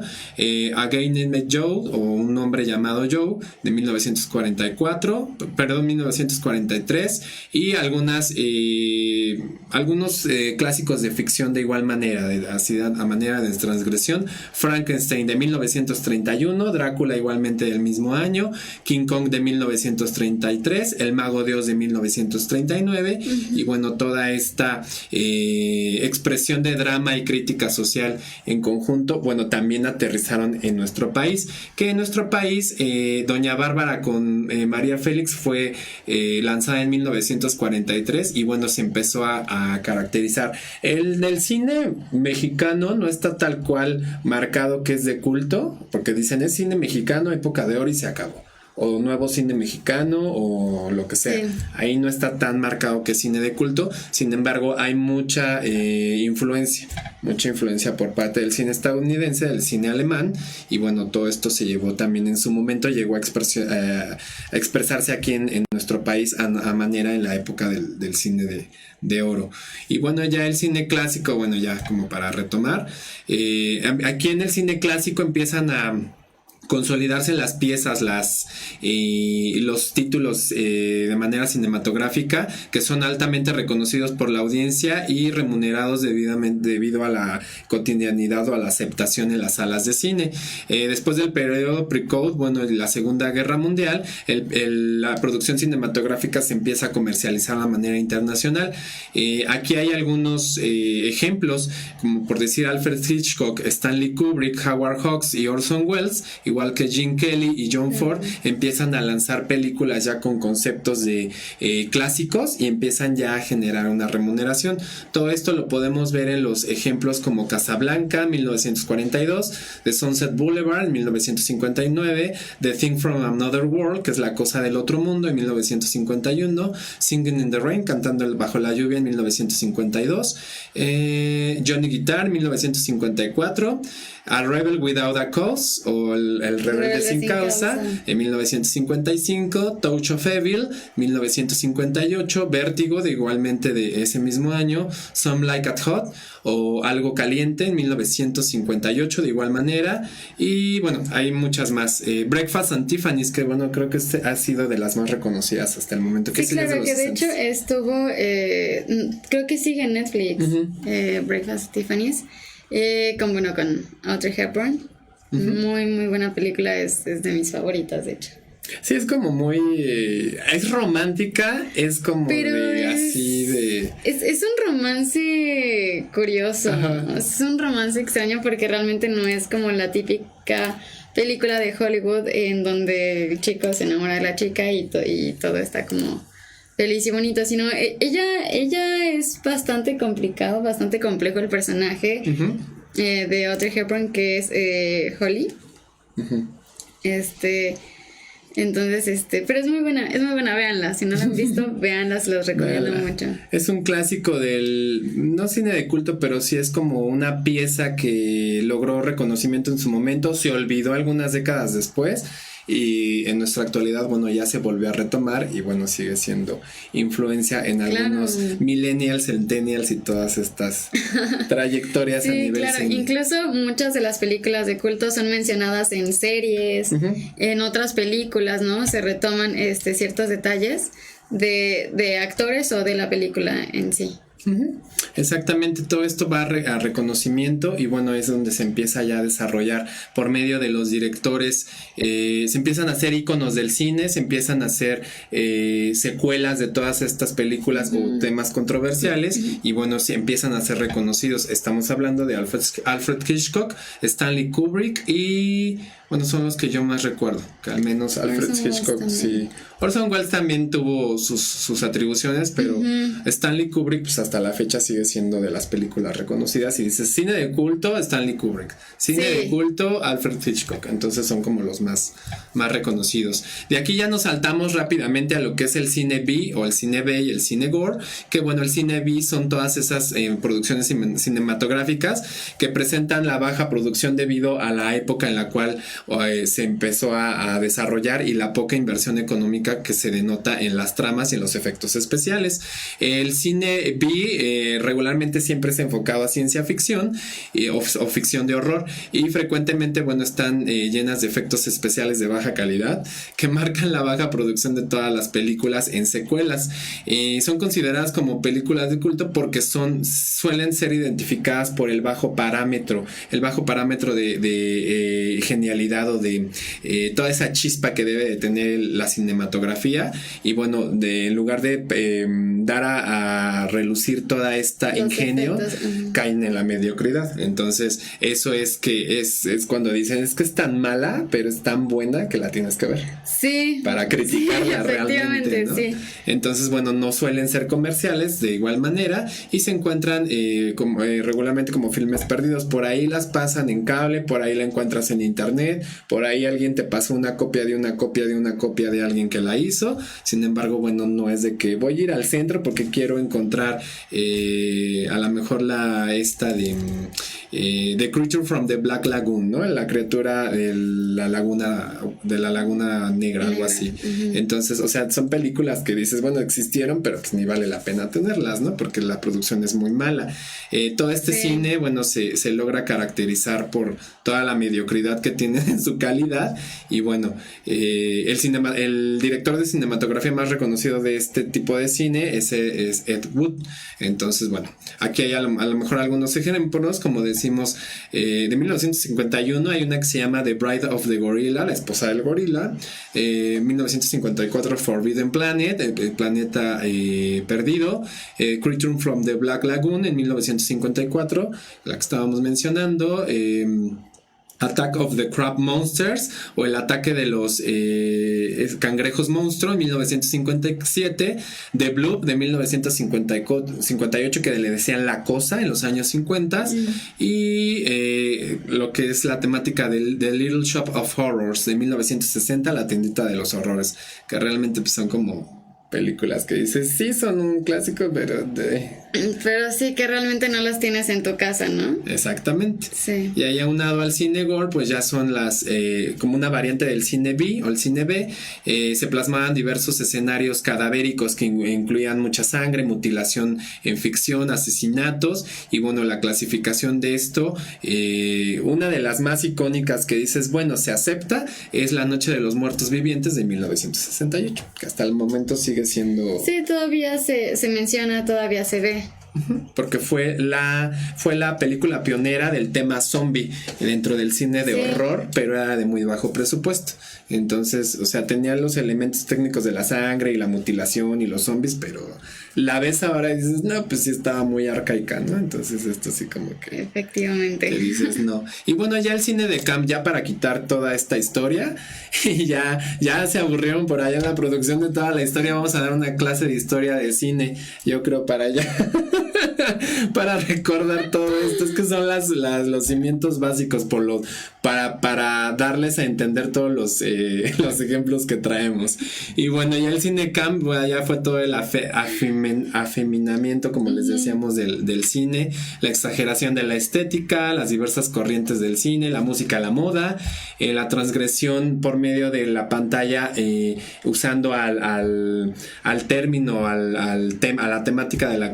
Again I Met Joe o Un hombre llamado Joe de 1943 y algunos clásicos de ficción de igual manera, a manera de transgresión. Frankenstein de 1931, Drácula igualmente del mismo año, King Kong de 1933, El mago de Oz de 1939 y bueno toda esta expresión de drama y crítica social en conjunto, bueno también aterrizaron en nuestro país, que en nuestro país Doña Bárbara con María Félix fue lanzada en 1943 y bueno se empezó a caracterizar. El cine mexicano no está tal cual marcado que es de culto, porque dicen es cine mexicano, época de oro y se acabó, o nuevo cine mexicano o lo que sea. Sí. Ahí no está tan marcado que es cine de culto, sin embargo hay mucha influencia por parte del cine estadounidense, del cine alemán y bueno todo esto se llevó también en su momento, llegó a expresarse aquí en nuestro país a manera en la época del cine de oro. Y bueno ya el cine clásico, bueno ya como para retomar, aquí en el cine clásico empiezan a consolidarse las piezas, los títulos de manera cinematográfica que son altamente reconocidos por la audiencia y remunerados debido a la cotidianidad o a la aceptación en las salas de cine. Después del periodo pre-code, bueno, en la Segunda Guerra Mundial, la producción cinematográfica se empieza a comercializar de manera internacional. Aquí hay algunos ejemplos, como por decir Alfred Hitchcock, Stanley Kubrick, Howard Hawks y Orson Welles, igual que Gene Kelly y John Ford, empiezan a lanzar películas ya con conceptos de clásicos y empiezan ya a generar una remuneración. Todo esto lo podemos ver en los ejemplos como Casablanca, 1942, The Sunset Boulevard, 1959, The Thing from Another World, que es La cosa del otro mundo, en 1951, Singing in the Rain, Cantando bajo la lluvia, en 1952, Johnny Guitar, 1954, A Rebel Without a Cause o El Rebelde sin causa, en 1955, Touch of Evil, 1958, Vértigo, igualmente de ese mismo año, Some Like It Hot, o Algo Caliente, en 1958, de igual manera, y bueno, hay muchas más. Breakfast and Tiffany's, que bueno, creo que ha sido de las más reconocidas hasta el momento. Sí, claro, que de hecho estuvo, creo que sigue en Netflix, Breakfast at Tiffany's, con Audrey Hepburn. Muy, muy buena película, es de mis favoritas, de hecho. Sí, es como muy... es romántica, es como así de... Es un romance curioso, ¿no? Es un romance extraño porque realmente no es como la típica película de Hollywood en donde el chico se enamora de la chica y todo está como feliz y bonito, sino ella es bastante complicado, bastante complejo el personaje de Audrey Hepburn, que es Holly. Entonces, pero es muy buena, véanla, si no la han visto, véanla, se los recomiendo mucho. Es un clásico del, no cine de culto, pero sí es como una pieza que logró reconocimiento en su momento, se olvidó algunas décadas después, y en nuestra actualidad, bueno, ya se volvió a retomar y bueno, sigue siendo influencia en algunos millennials, centennials y todas estas trayectorias a nivel cine. Incluso muchas de las películas de culto son mencionadas en series, en otras películas, ¿no? Se retoman ciertos detalles de actores o de la película en sí. Exactamente, todo esto va a reconocimiento y bueno, es donde se empieza ya a desarrollar por medio de los directores, se empiezan a hacer íconos del cine, se empiezan a hacer secuelas de todas estas películas o temas controversiales y bueno, se empiezan a ser reconocidos. Estamos hablando de Alfred Hitchcock, Stanley Kubrick y bueno, son los que yo más recuerdo, que al menos Alfred Hitchcock, sí. Orson Welles también tuvo sus atribuciones, pero Stanley Kubrick, pues hasta la fecha sigue siendo de las películas reconocidas. Y dices, cine de culto, Stanley Kubrick. Cine de culto, Alfred Hitchcock. Entonces son como los más reconocidos. De aquí ya nos saltamos rápidamente a lo que es el cine B, o el cine B y el cine gore. Que bueno, el cine B son todas esas producciones cinematográficas que presentan la baja producción debido a la época en la cual se empezó a desarrollar y la poca inversión económica que se denota en las tramas y en los efectos especiales. El cine B regularmente siempre es enfocado a ciencia ficción o ficción de horror y frecuentemente, bueno, están llenas de efectos especiales de baja calidad que marcan la baja producción de todas las películas en secuelas. Son consideradas como películas de culto porque suelen ser identificadas por el bajo parámetro de genialidad o de toda esa chispa que debe de tener la cinematografía y bueno, en lugar de dar a relucir toda esta ingenio, caen en la mediocridad. Entonces eso es que es cuando dicen es que es tan mala pero es tan buena que la tienes que ver para criticarla realmente, ¿no? Entonces bueno, no suelen ser comerciales de igual manera y se encuentran regularmente como filmes perdidos. Por ahí las pasan en cable, por ahí la encuentras en internet, por ahí alguien te pasa una copia de una copia de una copia de alguien que la hizo. Sin embargo, bueno, no es de que voy a ir al centro porque quiero encontrar a lo mejor The Creature from the Black Lagoon, ¿no? La criatura de la laguna negra, algo así. Entonces, o sea, son películas que dices, bueno, existieron, pero pues ni vale la pena tenerlas, ¿no? Porque la producción es muy mala. Todo este cine, bueno, se logra caracterizar por toda la mediocridad que tiene en su calidad y bueno, el director de cinematografía más reconocido de este tipo de cine es Ed Wood. Entonces, bueno, aquí hay a lo mejor algunos ejemplos, como decimos, de 1951 hay una que se llama The Bride of the Gorilla, la esposa del gorila. 1954 Forbidden Planet, el planeta perdido. Creature from the Black Lagoon en 1954, la que estábamos mencionando. Attack of the Crab Monsters o el ataque de los cangrejos monstruo en 1957, The Bloop de 1958 que le decían La Cosa en los años 50 y lo que es la temática del Little Shop of Horrors de 1960, la tiendita de los horrores, que realmente pues, son como películas que dices, sí, son un clásico, pero Pero sí que realmente no las tienes en tu casa, ¿no? Exactamente. Sí. Y ahí aunado al cine gore, pues ya son las, como una variante del cine B o el cine B, se plasmaban diversos escenarios cadavéricos que incluían mucha sangre, mutilación en ficción, asesinatos, y bueno, la clasificación de esto, una de las más icónicas que dices, bueno, se acepta, es La Noche de los Muertos Vivientes de 1968, que hasta el momento sigue siendo... Sí, todavía se menciona, todavía se ve. Porque fue la película pionera del tema zombie dentro del cine de horror, pero era de muy bajo presupuesto. Entonces, o sea, tenía los elementos técnicos de la sangre y la mutilación y los zombies, pero la ves ahora y dices, no, pues sí estaba muy arcaica, ¿no? Entonces esto sí como que... Efectivamente. Te dices no. Y bueno, ya el cine de camp, ya para quitar toda esta historia, y ya se aburrieron por allá en la producción de toda la historia, vamos a dar una clase de historia de cine, yo creo, para allá. Para recordar todo esto, es que son los cimientos básicos para darles a entender todos los ejemplos que traemos. Y bueno, ya el cine camp, bueno, ya fue todo el afeminamiento, como les decíamos, del cine, la exageración de la estética, las diversas corrientes del cine, la música, la moda, la transgresión por medio de la pantalla, usando al término, a la temática de la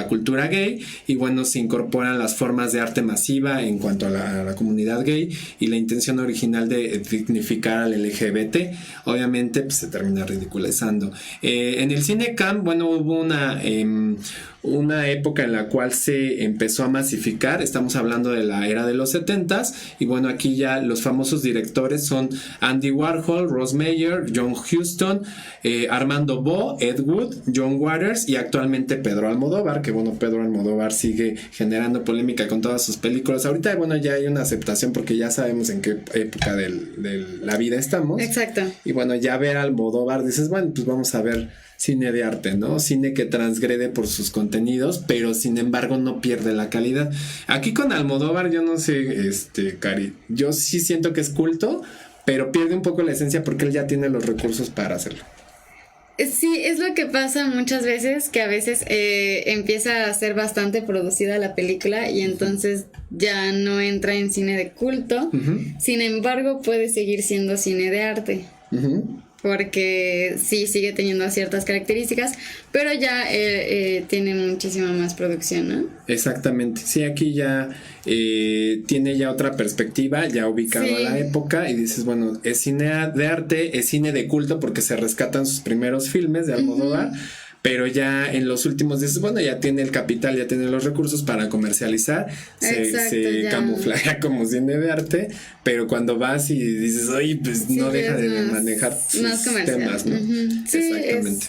cultura gay, y bueno, se incorporan las formas de arte masiva en cuanto a la comunidad gay y la intención original de dignificar al LGBT, obviamente pues se termina ridiculizando. En el cine camp, bueno, hubo una época en la cual se empezó a masificar, estamos hablando de la era de los 70s, y bueno, aquí ya los famosos directores son Andy Warhol, Ross Meyer, John Huston, Armando Bo, Ed Wood, John Waters y actualmente Pedro Almodóvar, que bueno, Pedro Almodóvar sigue generando polémica con todas sus películas. Ahorita, bueno, ya hay una aceptación porque ya sabemos en qué época de la vida estamos. Exacto. Y bueno, ya ver a Almodóvar, dices, bueno, pues vamos a ver cine de arte, ¿no? Cine que transgrede por sus contenidos, pero sin embargo no pierde la calidad. Aquí con Almodóvar, yo no sé, Cari, yo sí siento que es culto, pero pierde un poco la esencia porque él ya tiene los recursos para hacerlo. Sí, es lo que pasa muchas veces, que a veces empieza a ser bastante producida la película y entonces ya no entra en cine de culto. Sin embargo, puede seguir siendo cine de arte. Porque sí sigue teniendo ciertas características, pero ya tiene muchísima más producción, ¿no? Exactamente, sí, aquí ya tiene ya otra perspectiva, ya ubicado a la época, y dices, bueno, es cine de arte, es cine de culto porque se rescatan sus primeros filmes de Almodóvar, pero ya en los últimos dices, bueno, ya tiene el capital, ya tiene los recursos para comercializar, se camufla como cine de arte, pero cuando vas y dices, oye, pues no deja de manejar sus temas, ¿no? Sí, exactamente.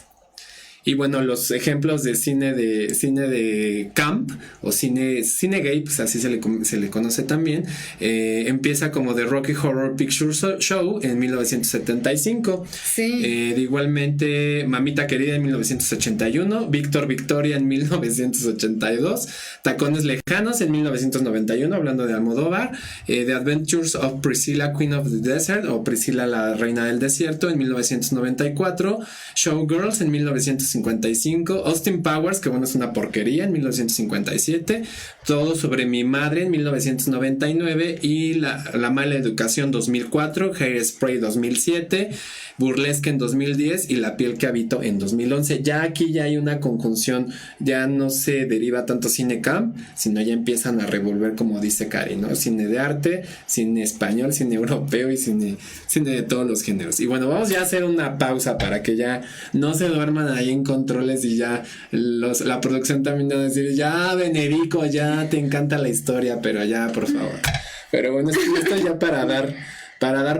Y bueno, los ejemplos de cine de camp o cine gay, pues así se le conoce también. Empieza como The Rocky Horror Picture Show en 1975. Sí. Igualmente Mamita Querida en 1981, Víctor Victoria en 1982, Tacones Lejanos en 1991, hablando de Almodóvar, The Adventures of Priscilla Queen of the Desert o Priscila la Reina del Desierto en 1994, Showgirls en 1955, Austin Powers, que bueno, es una porquería, en 1957, Todo sobre mi madre en 1999 y La Mala Educación 2004, Hairspray 2007, Burlesque en 2010 y La piel que habito en 2011. Ya aquí ya hay una conjunción, ya no se deriva tanto cine camp, sino ya empiezan a revolver, como dice Cari, ¿no? Cine de arte, cine español, cine europeo y cine de todos los géneros. Y bueno, vamos ya a hacer una pausa para que ya no se duerman ahí en controles y ya la producción también va a decir, ya Benedico, ya te encanta la historia, pero ya, por favor. Pero bueno, esto ya para dar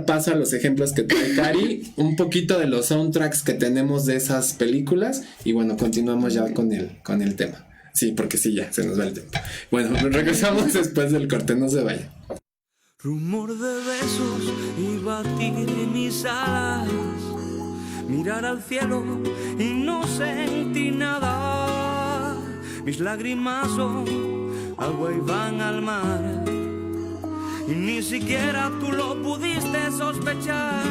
paso a los ejemplos que trae Cari, un poquito de los soundtracks que tenemos de esas películas y bueno, continuamos ya con el tema. Sí, porque sí, ya se nos va el tiempo. Bueno, regresamos después del corte, no se vayan. Rumor de besos y batir mis alas, mirar al cielo y no sentí nada. Mis lágrimas son agua y van al mar, y ni siquiera tú lo pudiste sospechar.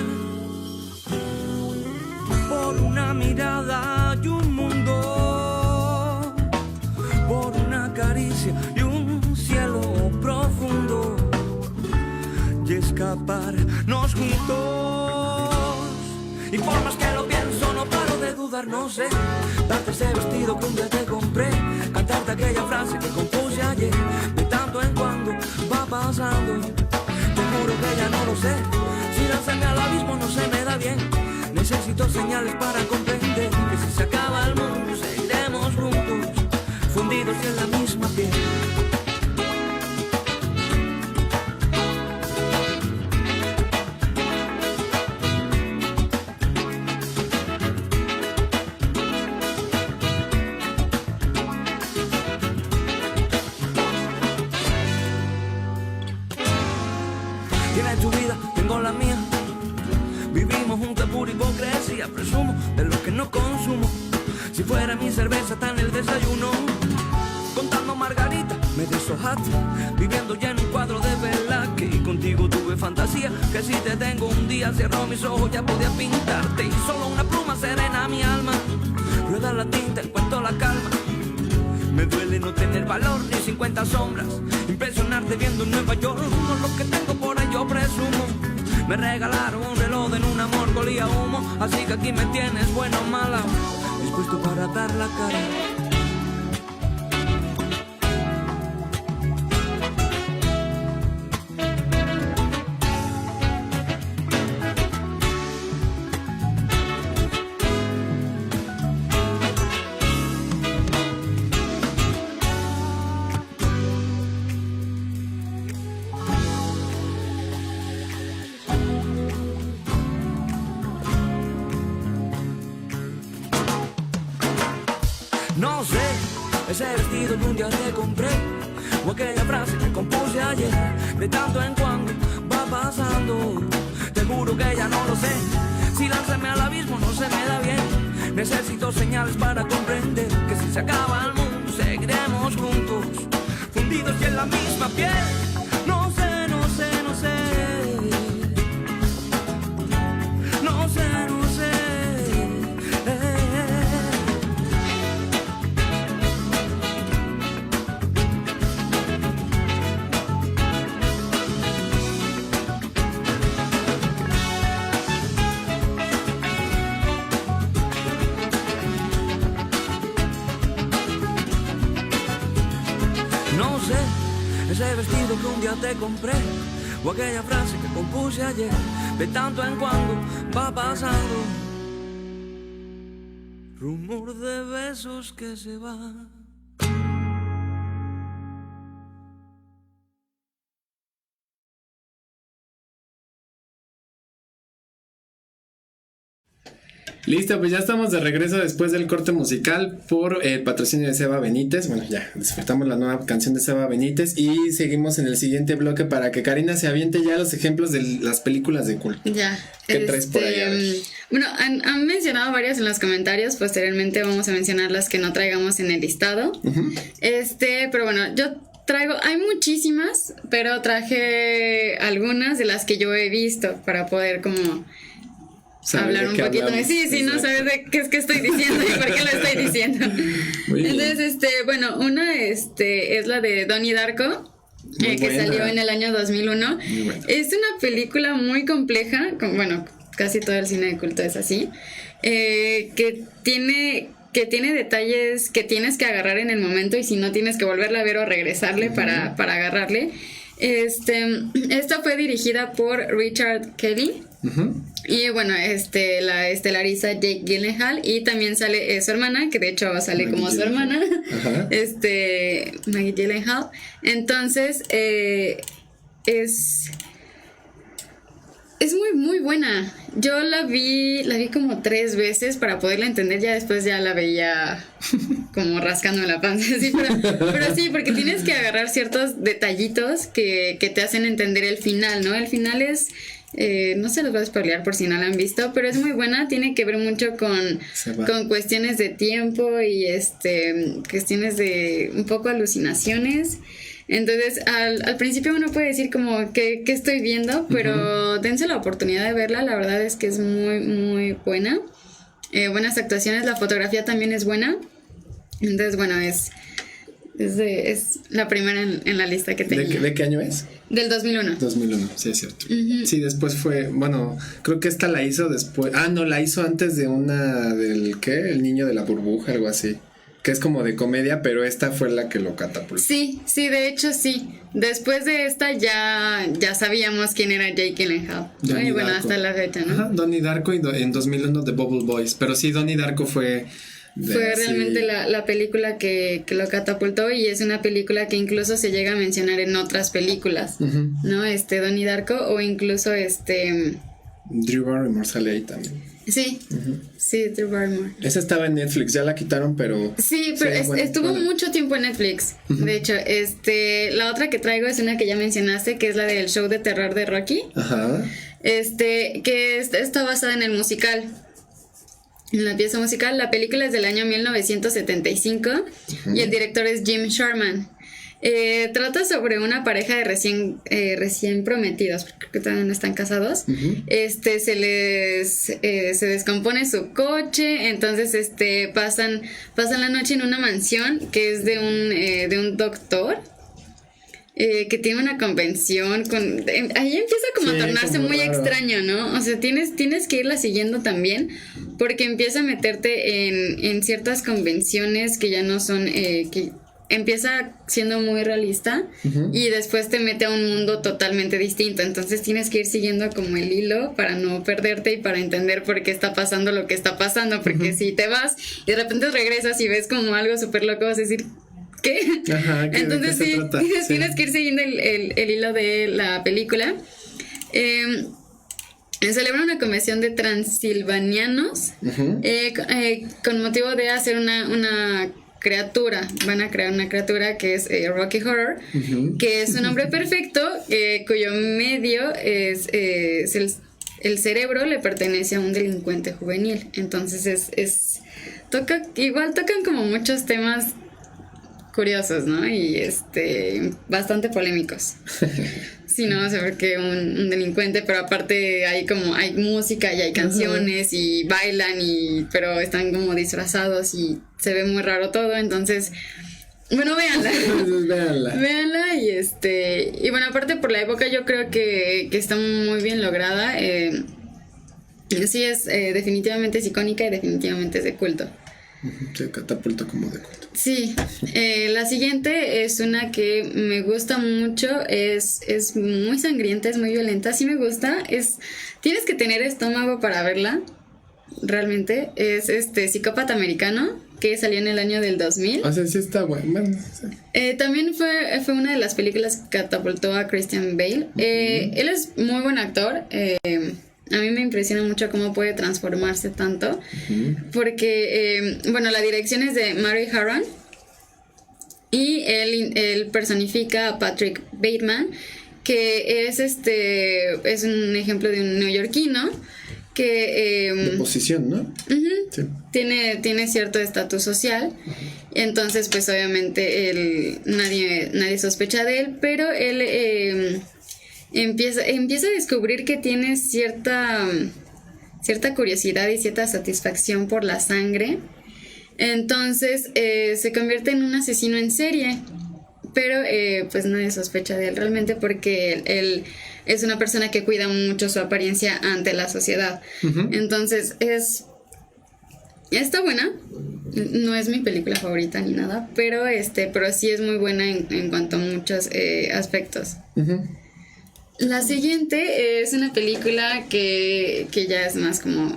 Por por una mirada y un mundo, por una caricia y un cielo profundo, y escaparnos juntos. Y por más que lo pienso no paro de dudar, no sé, darte ese vestido que un día te compré, cantarte aquella frase que compuse ayer, de tanto en cuando va pasando. Te juro que ya no lo sé, si lanzarme al abismo no se me da bien. Necesito señales para comprender que si se acaba el mundo seguiremos juntos, fundidos y en la misma piel. Tienes tu vida, tengo la mía. Vivimos juntos por hipocresía. Presumo de lo que no consumo. Si fuera mi cerveza está en el desayuno. Contando margarita, me deshojaste. Viviendo ya en un cuadro de vela. Que contigo tuve fantasía. Que si te tengo un día cierro mis ojos ya podía pintarte. Y solo una pluma serena mi alma. Rueda la tinta, encuentro la calma. Me duele no tener valor ni 50 sombras. Impresionarte viendo en Nueva York. No lo que tengo por ahí yo presumo. Me regalaron un reloj en un amor que olía a humo. Así que aquí me tienes, buena o mala, dispuesto para dar la cara. No sé, ese vestido que un día te compré, o aquella frase que compuse ayer, de tanto en cuando va pasando. Te juro que ya no lo sé, si lanzarme al abismo no se me da bien. Necesito señales para comprender que si se acaba el mundo seguiremos juntos, fundidos y en la misma piel. No sé, no sé, no sé. No sé, no sé. No sé, ese vestido que un día te compré, o aquella frase que compuse ayer, de tanto en cuando va pasando. Rumor de besos que se van. Listo, pues ya estamos de regreso después del corte musical por el patrocinio de Seba Benítez. Bueno, ya disfrutamos la nueva canción de Seba Benítez y seguimos en el siguiente bloque para que Karina se aviente ya los ejemplos de las películas de culto. Ya. ¿Qué traes por allá? Bueno, han mencionado varias en los comentarios. Posteriormente vamos a mencionar las que no traigamos en el listado. Uh-huh. Pero bueno, yo traigo, hay muchísimas, pero traje algunas de las que yo he visto para poder como hablar un poquito. Sí, no sabes de qué es que estoy diciendo y por qué lo estoy diciendo. Entonces, bueno, una es la de Donnie Darko. Que salió en el año 2001. Es una película muy compleja, bueno, casi todo el cine de culto es así, que tiene detalles que tienes que agarrar en el momento y si no tienes que volverla a ver o regresarle para agarrarle. Esta fue dirigida por Richard Kelly. Uh-huh. Y bueno, la estelariza Jake Gyllenhaal y también sale su hermana, que de hecho sale Maggie como su hermana, uh-huh. Maggie Gyllenhaal. Entonces, es muy muy buena. Yo la vi como 3 veces para poderla entender. Ya después ya la veía como rascando la panza, sí, pero sí, porque tienes que agarrar ciertos detallitos que te hacen entender el final, ¿no? El final es no se los voy a spoilear por si no la han visto, pero es muy buena. Tiene que ver mucho con cuestiones de tiempo y cuestiones de un poco alucinaciones. Entonces al principio uno puede decir como que estoy viendo, pero dense la oportunidad de verla. La verdad es que es muy muy buena. buenas actuaciones, la fotografía también es buena. Entonces, bueno, es la primera en la lista que tenía. ¿De qué año es? Del 2001. 2001, sí, es cierto. Sí, después fue, bueno, creo que esta la hizo después. Ah, no, la hizo antes de una del, ¿qué? El niño de la burbuja, algo así. Que es como de comedia, pero esta fue la que lo catapultó. Sí, de hecho sí. Después de esta ya sabíamos quién era Jake Gyllenhaal. Y bueno, Darko. Hasta la fecha, ¿no? Ajá, Donnie Darko y en 2001 The Bubble Boys. Pero sí, Donnie Darko fue realmente la película que lo catapultó, y es una película que incluso se llega a mencionar en otras películas, ¿no? Donnie Darko, o incluso Drew Barrymore sale ahí también. Sí, sí, Drew Barrymore. Esa estaba en Netflix, ya la quitaron, pero... Sí, pero estuvo mucho tiempo en Netflix. De hecho, la otra que traigo es una que ya mencionaste, que es la del show de terror de Rocky. Ajá. Que está basada en el musical. En la pieza musical. La película es del año 1975 y el director es Jim Sharman. Trata sobre una pareja de recién prometidos, porque creo que todavía no están casados. Se descompone su coche, entonces pasan la noche en una mansión que es de un doctor. Que tiene una convención ahí empieza como a tornarse muy raro. Extraño, ¿no? O sea, tienes que irla siguiendo también, porque empieza a meterte en ciertas convenciones que ya no son, que empieza siendo muy realista, y después te mete a un mundo totalmente distinto. Entonces tienes que ir siguiendo como el hilo para no perderte y para entender por qué está pasando lo que está pasando, porque si te vas y de repente regresas y ves como algo súper loco, vas a decir... ¿Qué? Ajá, entonces sí, tienes que ir siguiendo el hilo de la película. Celebra una convención de transilvanianos con motivo de hacer una criatura. Van a crear una criatura que es Rocky Horror, que es un hombre perfecto, cuyo medio es el cerebro le pertenece a un delincuente juvenil. Entonces tocan como muchos temas curiosos, ¿no? Y bastante polémicos. Sí, no, o sea, porque un delincuente, pero aparte hay música y hay canciones y bailan, pero están como disfrazados y se ve muy raro todo. Entonces, bueno, véanla. Véanla y bueno, aparte por la época yo creo que está muy bien lograda. Sí, definitivamente es icónica y definitivamente es de culto. Se catapulta como de culto. Sí, la siguiente es una que me gusta mucho, es muy sangrienta, es muy violenta, sí me gusta, tienes que tener estómago para verla, realmente, es Psicópata Americano, que salió en el año del 2000. O sea, sí está bueno. Sí. También fue una de las películas que catapultó a Christian Bale. Él es muy buen actor. A mí me impresiona mucho cómo puede transformarse tanto, porque, bueno, la dirección es de Murray Harron, y él personifica a Patrick Bateman, que es un ejemplo de un neoyorquino que... de posición, ¿no? Sí. Tiene cierto estatus social, entonces pues obviamente nadie sospecha de él, pero él... Empieza a descubrir que tiene cierta curiosidad y cierta satisfacción por la sangre. Entonces se convierte en un asesino en serie, pero pues nadie sospecha de él realmente, porque él es una persona que cuida mucho su apariencia ante la sociedad. Entonces está buena. No es mi película favorita ni nada, pero sí es muy buena en cuanto a muchos aspectos. La siguiente es una película que ya es más como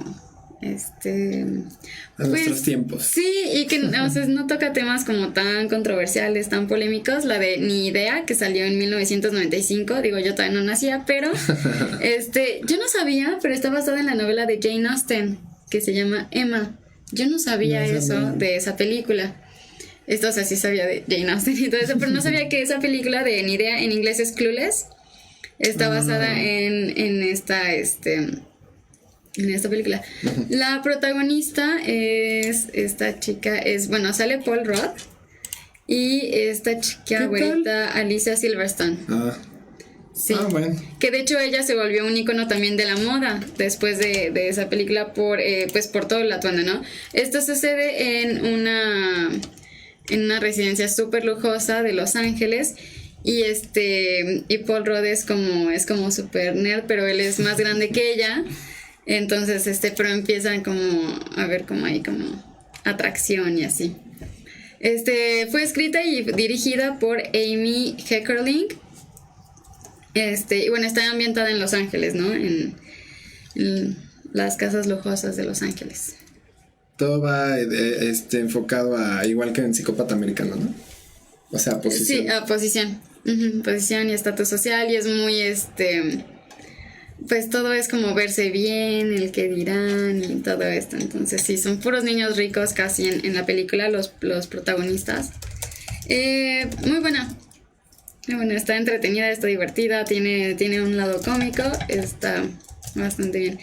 a nuestros tiempos. Sí, y que no toca temas como tan controversiales, tan polémicos. La de Ni Idea, que salió en 1995. Digo, yo todavía no nacía, pero yo no sabía, pero está basada en la novela de Jane Austen, que se llama Emma. Yo no sabía de esa película. O sea, sí sabía de Jane Austen y todo eso, pero no sabía que esa película de Ni Idea, en inglés es Clueless, está basada en esta película. La protagonista es esta chica, sale Paul Rudd y esta chica güerita Alicia Silverstone. Sí, bueno. que de hecho ella se volvió un icono también de la moda después de esa película pues por todo el atuendo, ¿no? Esto sucede en una residencia súper lujosa de Los Ángeles y Paul Rudd es como súper nerd, pero él es más grande que ella, entonces pero empiezan como a ver como hay como atracción y así. Fue escrita y dirigida por Amy Heckerling. Y bueno, está ambientada en Los Ángeles, ¿no? En las casas lujosas de Los Ángeles. Todo va enfocado a igual que en Psicópata Americano, ¿no? O sea, posición. Sí, a posición. Posición y estatus social, y es muy pues todo es como verse bien, el que dirán y todo esto. Entonces sí, son puros niños ricos casi en la película, los protagonistas. Muy buena. Bueno, está entretenida, está divertida, tiene un lado cómico, está bastante bien.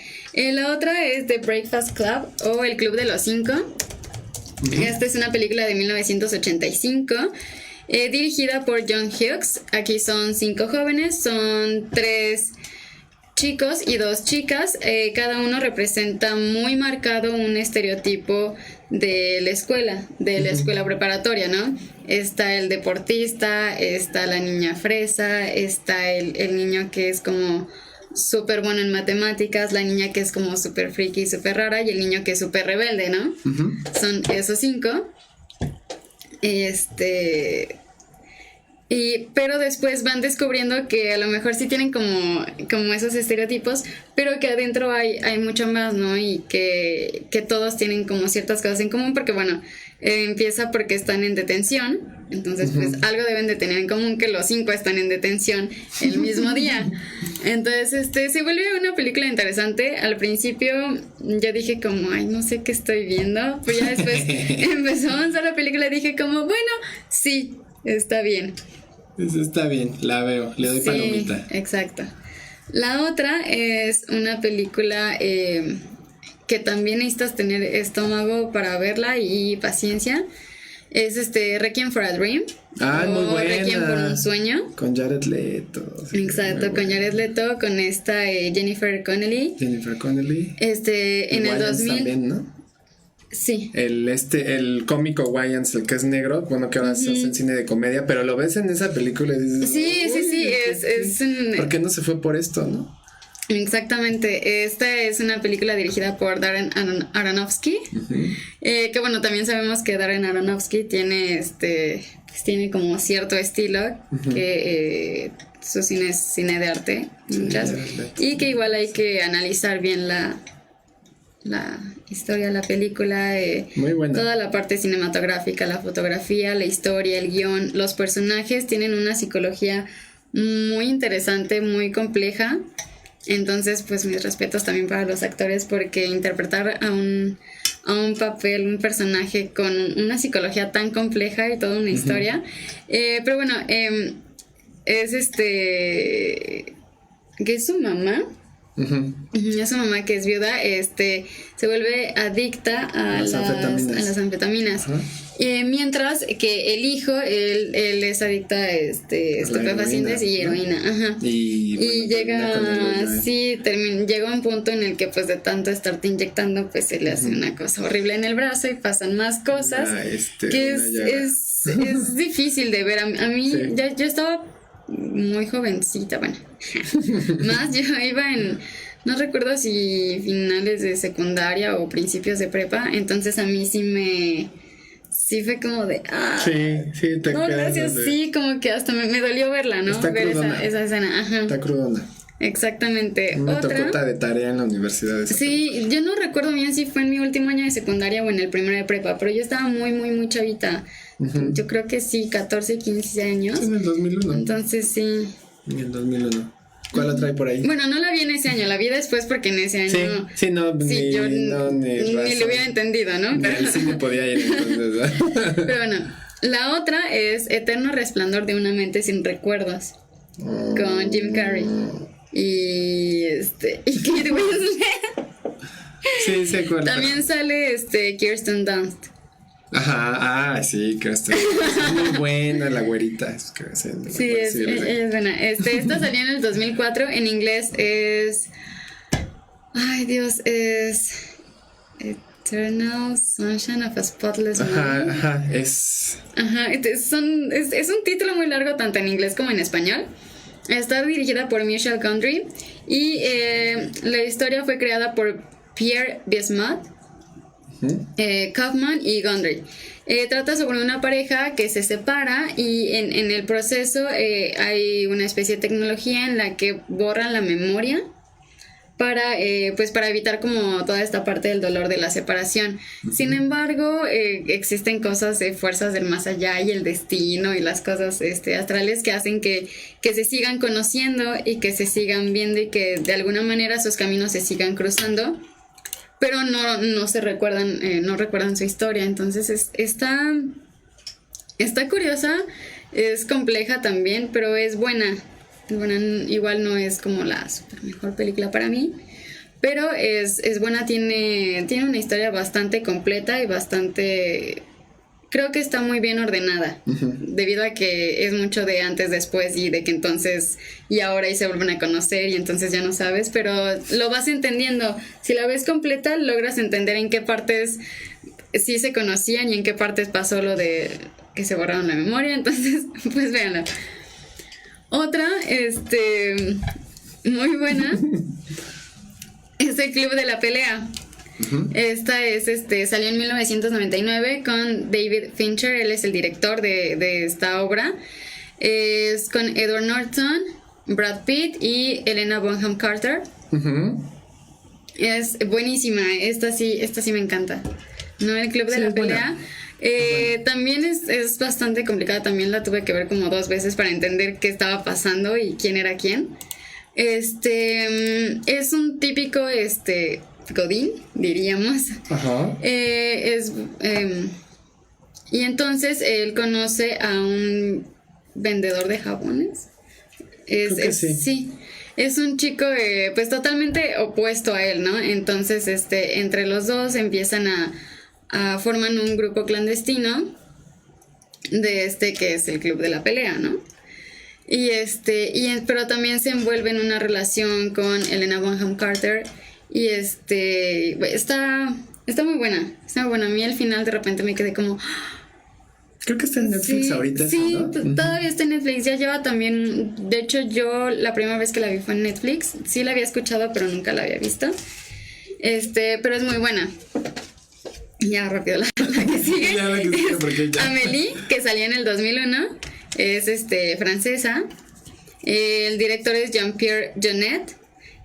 La otra es The Breakfast Club o El Club de los Cinco. Esta es una película de 1985, dirigida por John Hughes. Aquí son 5 jóvenes, son 3 chicos y 2 chicas. Cada uno representa muy marcado un estereotipo de la escuela preparatoria, ¿no? Está el deportista, está la niña fresa, está el niño que es como súper bueno en matemáticas, la niña que es como súper friki, súper rara, y el niño que es súper rebelde, ¿no? Son esos 5. Pero después van descubriendo que a lo mejor sí tienen como esos estereotipos, pero que adentro hay mucho más, ¿no? Y que todos tienen como ciertas cosas en común, porque bueno, empieza porque están en detención, entonces pues algo deben de tener en común, que los 5 están en detención el mismo día. Entonces se vuelve una película interesante. Al principio yo dije como, ay, no sé qué estoy viendo, pero ya después empezó a avanzar la película y dije como, bueno, sí, está bien. Eso está bien, la veo, le doy palomita. Exacto. La otra es una película que también necesitas tener estómago para verla y paciencia. Es Requiem for a Dream. Muy buena. Requiem por un sueño. Con Jared Leto. Sí, exacto, con Jared Leto, con esta Jennifer Connelly. En el 2000 también, ¿no? Sí. El cómico Wayans, el que es negro, bueno, que ahora se hace en cine de comedia, pero lo ves en esa película y dices, sí, es ¿por qué no se fue por esto, no? Exactamente, esta es una película dirigida por Darren Aronofsky, que bueno, también sabemos que Darren Aronofsky tiene pues tiene como cierto estilo, que su cine es cine de arte, y que igual hay que analizar bien la historia, la película, muy buena. Toda la parte cinematográfica, la fotografía, la historia, el guión, los personajes tienen una psicología muy interesante, muy compleja. Entonces, pues mis respetos también para los actores, porque interpretar a un papel, un personaje con una psicología tan compleja y toda una historia. Pero bueno, es que es su mamá. Es su mamá que es viuda, se vuelve adicta a las anfetaminas. Mientras que el hijo, él es adicto a estupefacientes y heroína. Y llega a un punto en el que pues de tanto estarte inyectando pues se le hace una cosa horrible en el brazo y pasan más cosas que es difícil de ver. A mí yo estaba muy jovencita, bueno, más yo iba no recuerdo si finales de secundaria o principios de prepa, entonces a mí sí fue como de sí, te no, gracias, sí, como que hasta me dolió verla, ¿no? Está ver crudona. esa escena, está crudona. Exactamente. Me tocó de tarea en la universidad. Sí, yo no recuerdo bien si fue en mi último año de secundaria o en el primero de prepa, pero yo estaba muy, muy, muy chavita. Yo creo que sí, 14, 15 años. En el 2001. Entonces sí. En el 2001. ¿Cuál la trae por ahí? Bueno, no la vi en ese año, la vi después porque en ese año... yo ni lo hubiera entendido, ¿no? Pero el cine podía ir entonces. Pero bueno, la otra es Eterno Resplandor de una mente sin recuerdos, con Jim Carrey y Kate Winslet. Sí, se acuerda. También sale Kirsten Dunst. Ajá, sí, que es muy buena la güerita. Sí, ella es buena. Esta salió en el 2004. En inglés es... Ay, Dios, es... Eternal Sunshine of a Spotless Mind. Ajá, Ajá, es un título muy largo tanto en inglés como en español. Está dirigida por Michel Gondry y la historia fue creada por Pierre Bismuth, Kaufman y Gondry. Trata sobre una pareja que se separa y en el proceso hay una especie de tecnología en la que borran la memoria para evitar como toda esta parte del dolor de la separación. Sin embargo, existen cosas de fuerzas del más allá y el destino y las cosas astrales que hacen que se sigan conociendo y que se sigan viendo y que de alguna manera sus caminos se sigan cruzando, pero no se recuerdan, no recuerdan su historia. Entonces está curiosa, es compleja también, pero es buena. Bueno, igual no es como la super mejor película para mí, pero es buena, tiene una historia bastante completa y bastante... Creo que está muy bien ordenada, debido a que es mucho de antes, después y de que entonces y ahora y se vuelven a conocer y entonces ya no sabes, pero lo vas entendiendo. Si la ves completa, logras entender en qué partes sí se conocían y en qué partes pasó lo de que se borraron la memoria, entonces pues véanla. Otra, muy buena, es El Club de la Pelea. Esta salió en 1999 con David Fincher, él es el director de esta obra. Es con Edward Norton, Brad Pitt y Helena Bonham Carter. Es buenísima, esta sí me encanta. ¿No? El Club de la Pelea. También es bastante complicada, también la tuve que ver como 2 veces para entender qué estaba pasando y quién era quién. Es un típico godín, diríamos. Ajá. Y entonces él conoce a un vendedor de jabones. Sí. Es un chico pues totalmente opuesto a él, ¿no? Entonces entre los dos empiezan forman un grupo clandestino de que es el Club de la Pelea, ¿no? Pero también se envuelve en una relación con Helena Bonham Carter y está muy buena, está muy buena. A mí al final de repente me quedé como... Creo que está en Netflix ahorita. Sí, ¿no? Todavía está en Netflix, ya lleva también... De hecho, yo la primera vez que la vi fue en Netflix, sí la había escuchado, pero nunca la había visto. Pero es muy buena. Ya, rápido, la que sigue. Amélie, que salió en el 2001, es francesa. El director es Jean-Pierre Jeunet.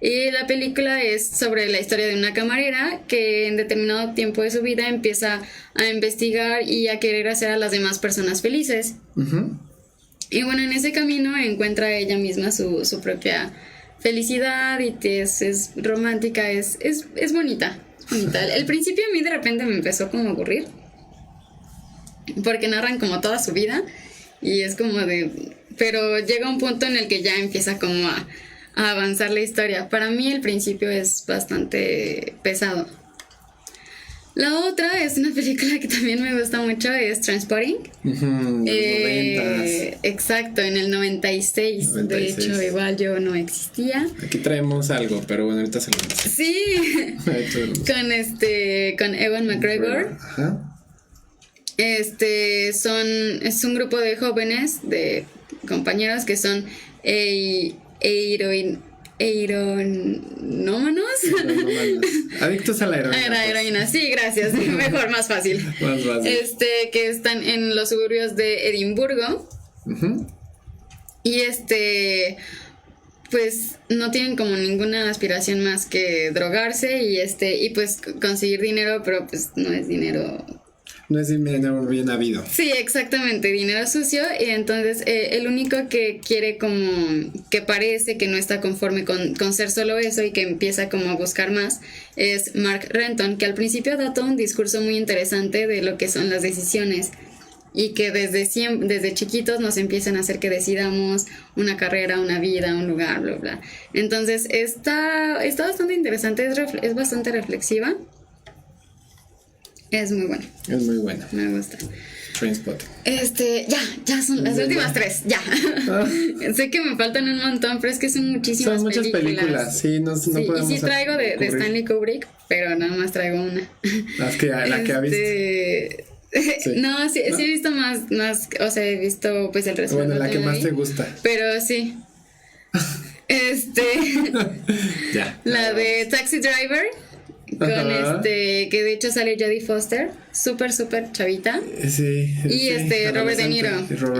Y la película es sobre la historia de una camarera que en determinado tiempo de su vida empieza a investigar y a querer hacer a las demás personas felices. Y bueno, en ese camino encuentra ella misma su propia felicidad y es romántica, es bonita. El principio a mí de repente me empezó como a aburrir porque narran como toda su vida y es como pero llega un punto en el que ya empieza como a avanzar la historia. Para mí el principio es bastante pesado. La otra es una película que también me gusta mucho, es Trainspotting. Exacto, en el 96. De hecho, igual yo no existía. Aquí traemos algo, pero bueno, ahorita se lo dice. Sí. con Ewan McGregor. Ajá. Es un grupo de jóvenes, de compañeros que son heroinómanos. Adictos a la heroína. A la heroína, sí, gracias. Mejor, más fácil. Más fácil. Que están en los suburbios de Edimburgo. Y pues no tienen como ninguna aspiración más que drogarse y pues conseguir dinero, pero pues no es dinero. No es dinero bien habido. Sí, exactamente, dinero sucio. Y entonces el único que quiere como que parece que no está conforme con ser solo eso y que empieza como a buscar más es Mark Renton, que al principio da todo un discurso muy interesante de lo que son las decisiones y que desde chiquitos nos empiezan a hacer que decidamos una carrera, una vida, un lugar, bla, bla. Entonces está bastante interesante, es bastante reflexiva. Es muy bueno. Es muy buena. Me gusta. Trainspotting. Ya son las últimas 3, ya. Sé que me faltan un montón, pero es que son muchísimas Son muchas películas, sí, no podemos. Y sí traigo de Stanley Kubrick, pero nada más traigo una. La que ha visto. Sí. No, sí he visto más, o sea, he visto pues El Resplandor. Bueno, la que más te gusta. Pero sí. Ya. La de Taxi Driver. Con que de hecho sale Jodie Foster, súper chavita. Sí. Y Robert De Niro,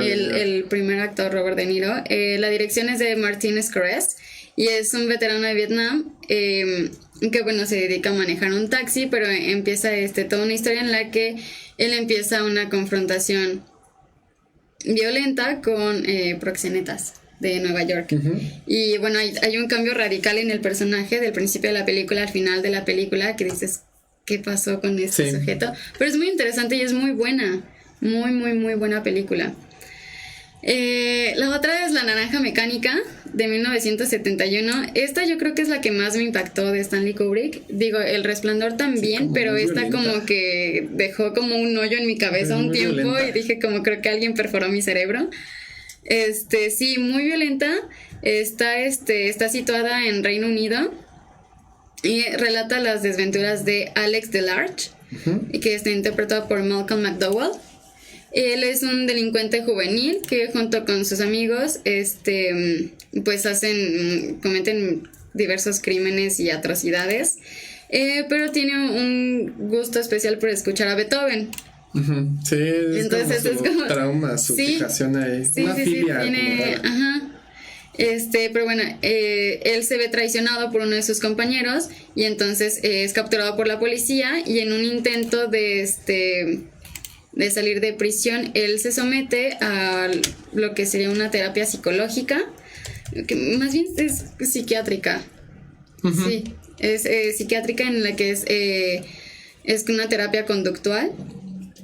el primer actor Robert De Niro. La dirección es de Martin Scorsese y es un veterano de Vietnam que bueno, se dedica a manejar un taxi, pero empieza toda una historia en la que él empieza una confrontación violenta con proxenetas de Nueva York. Uh-huh. Y bueno, hay un cambio radical en el personaje del principio de la película al final de la película que dices, ¿qué pasó con este sujeto? Pero es muy interesante y es muy buena, muy buena película. La otra es La Naranja Mecánica de 1971. Esta yo creo que es la que más me impactó de Stanley Kubrick. Digo, El Resplandor también, pero esta violenta. Como que dejó como un hoyo en mi cabeza un tiempo violenta. Y dije como creo que alguien perforó mi cerebro. Sí, muy violenta. Está situada en Reino Unido y relata las desventuras de Alex Delarge, uh-huh. que está interpretado por Malcolm McDowell. Él es un delincuente juvenil que junto con sus amigos pues cometen diversos crímenes y atrocidades, pero tiene un gusto especial por escuchar a Beethoven. Uh-huh. Sí, entonces es como trauma, su fijación ahí. Una filia. Pero bueno, él se ve traicionado por uno de sus compañeros y entonces es capturado por la policía y en un intento de salir de prisión, él se somete a lo que sería una terapia psicológica, que más bien es psiquiátrica. Uh-huh. Sí, es psiquiátrica en la que es una terapia conductual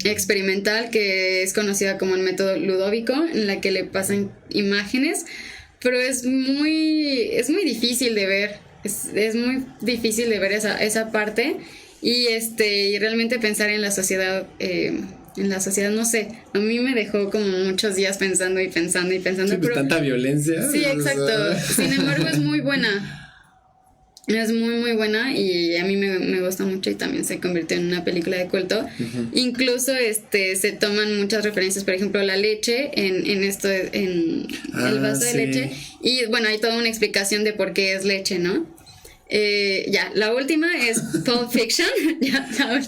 experimental que es conocida como el método Ludovico, en la que le pasan imágenes, pero es muy difícil de ver, es muy difícil de ver esa parte y realmente pensar en la sociedad, no sé, a mí me dejó como muchos días pensando. Sí, pero tanta violencia. Sí, exacto. Sin embargo, es muy buena. Es muy buena y a mí me gusta mucho y también se convirtió en una película de culto. Uh-huh. Incluso se toman muchas referencias, por ejemplo, la leche en el vaso de leche. Y bueno, hay toda una explicación de por qué es leche, ¿no? La última es Pulp Fiction.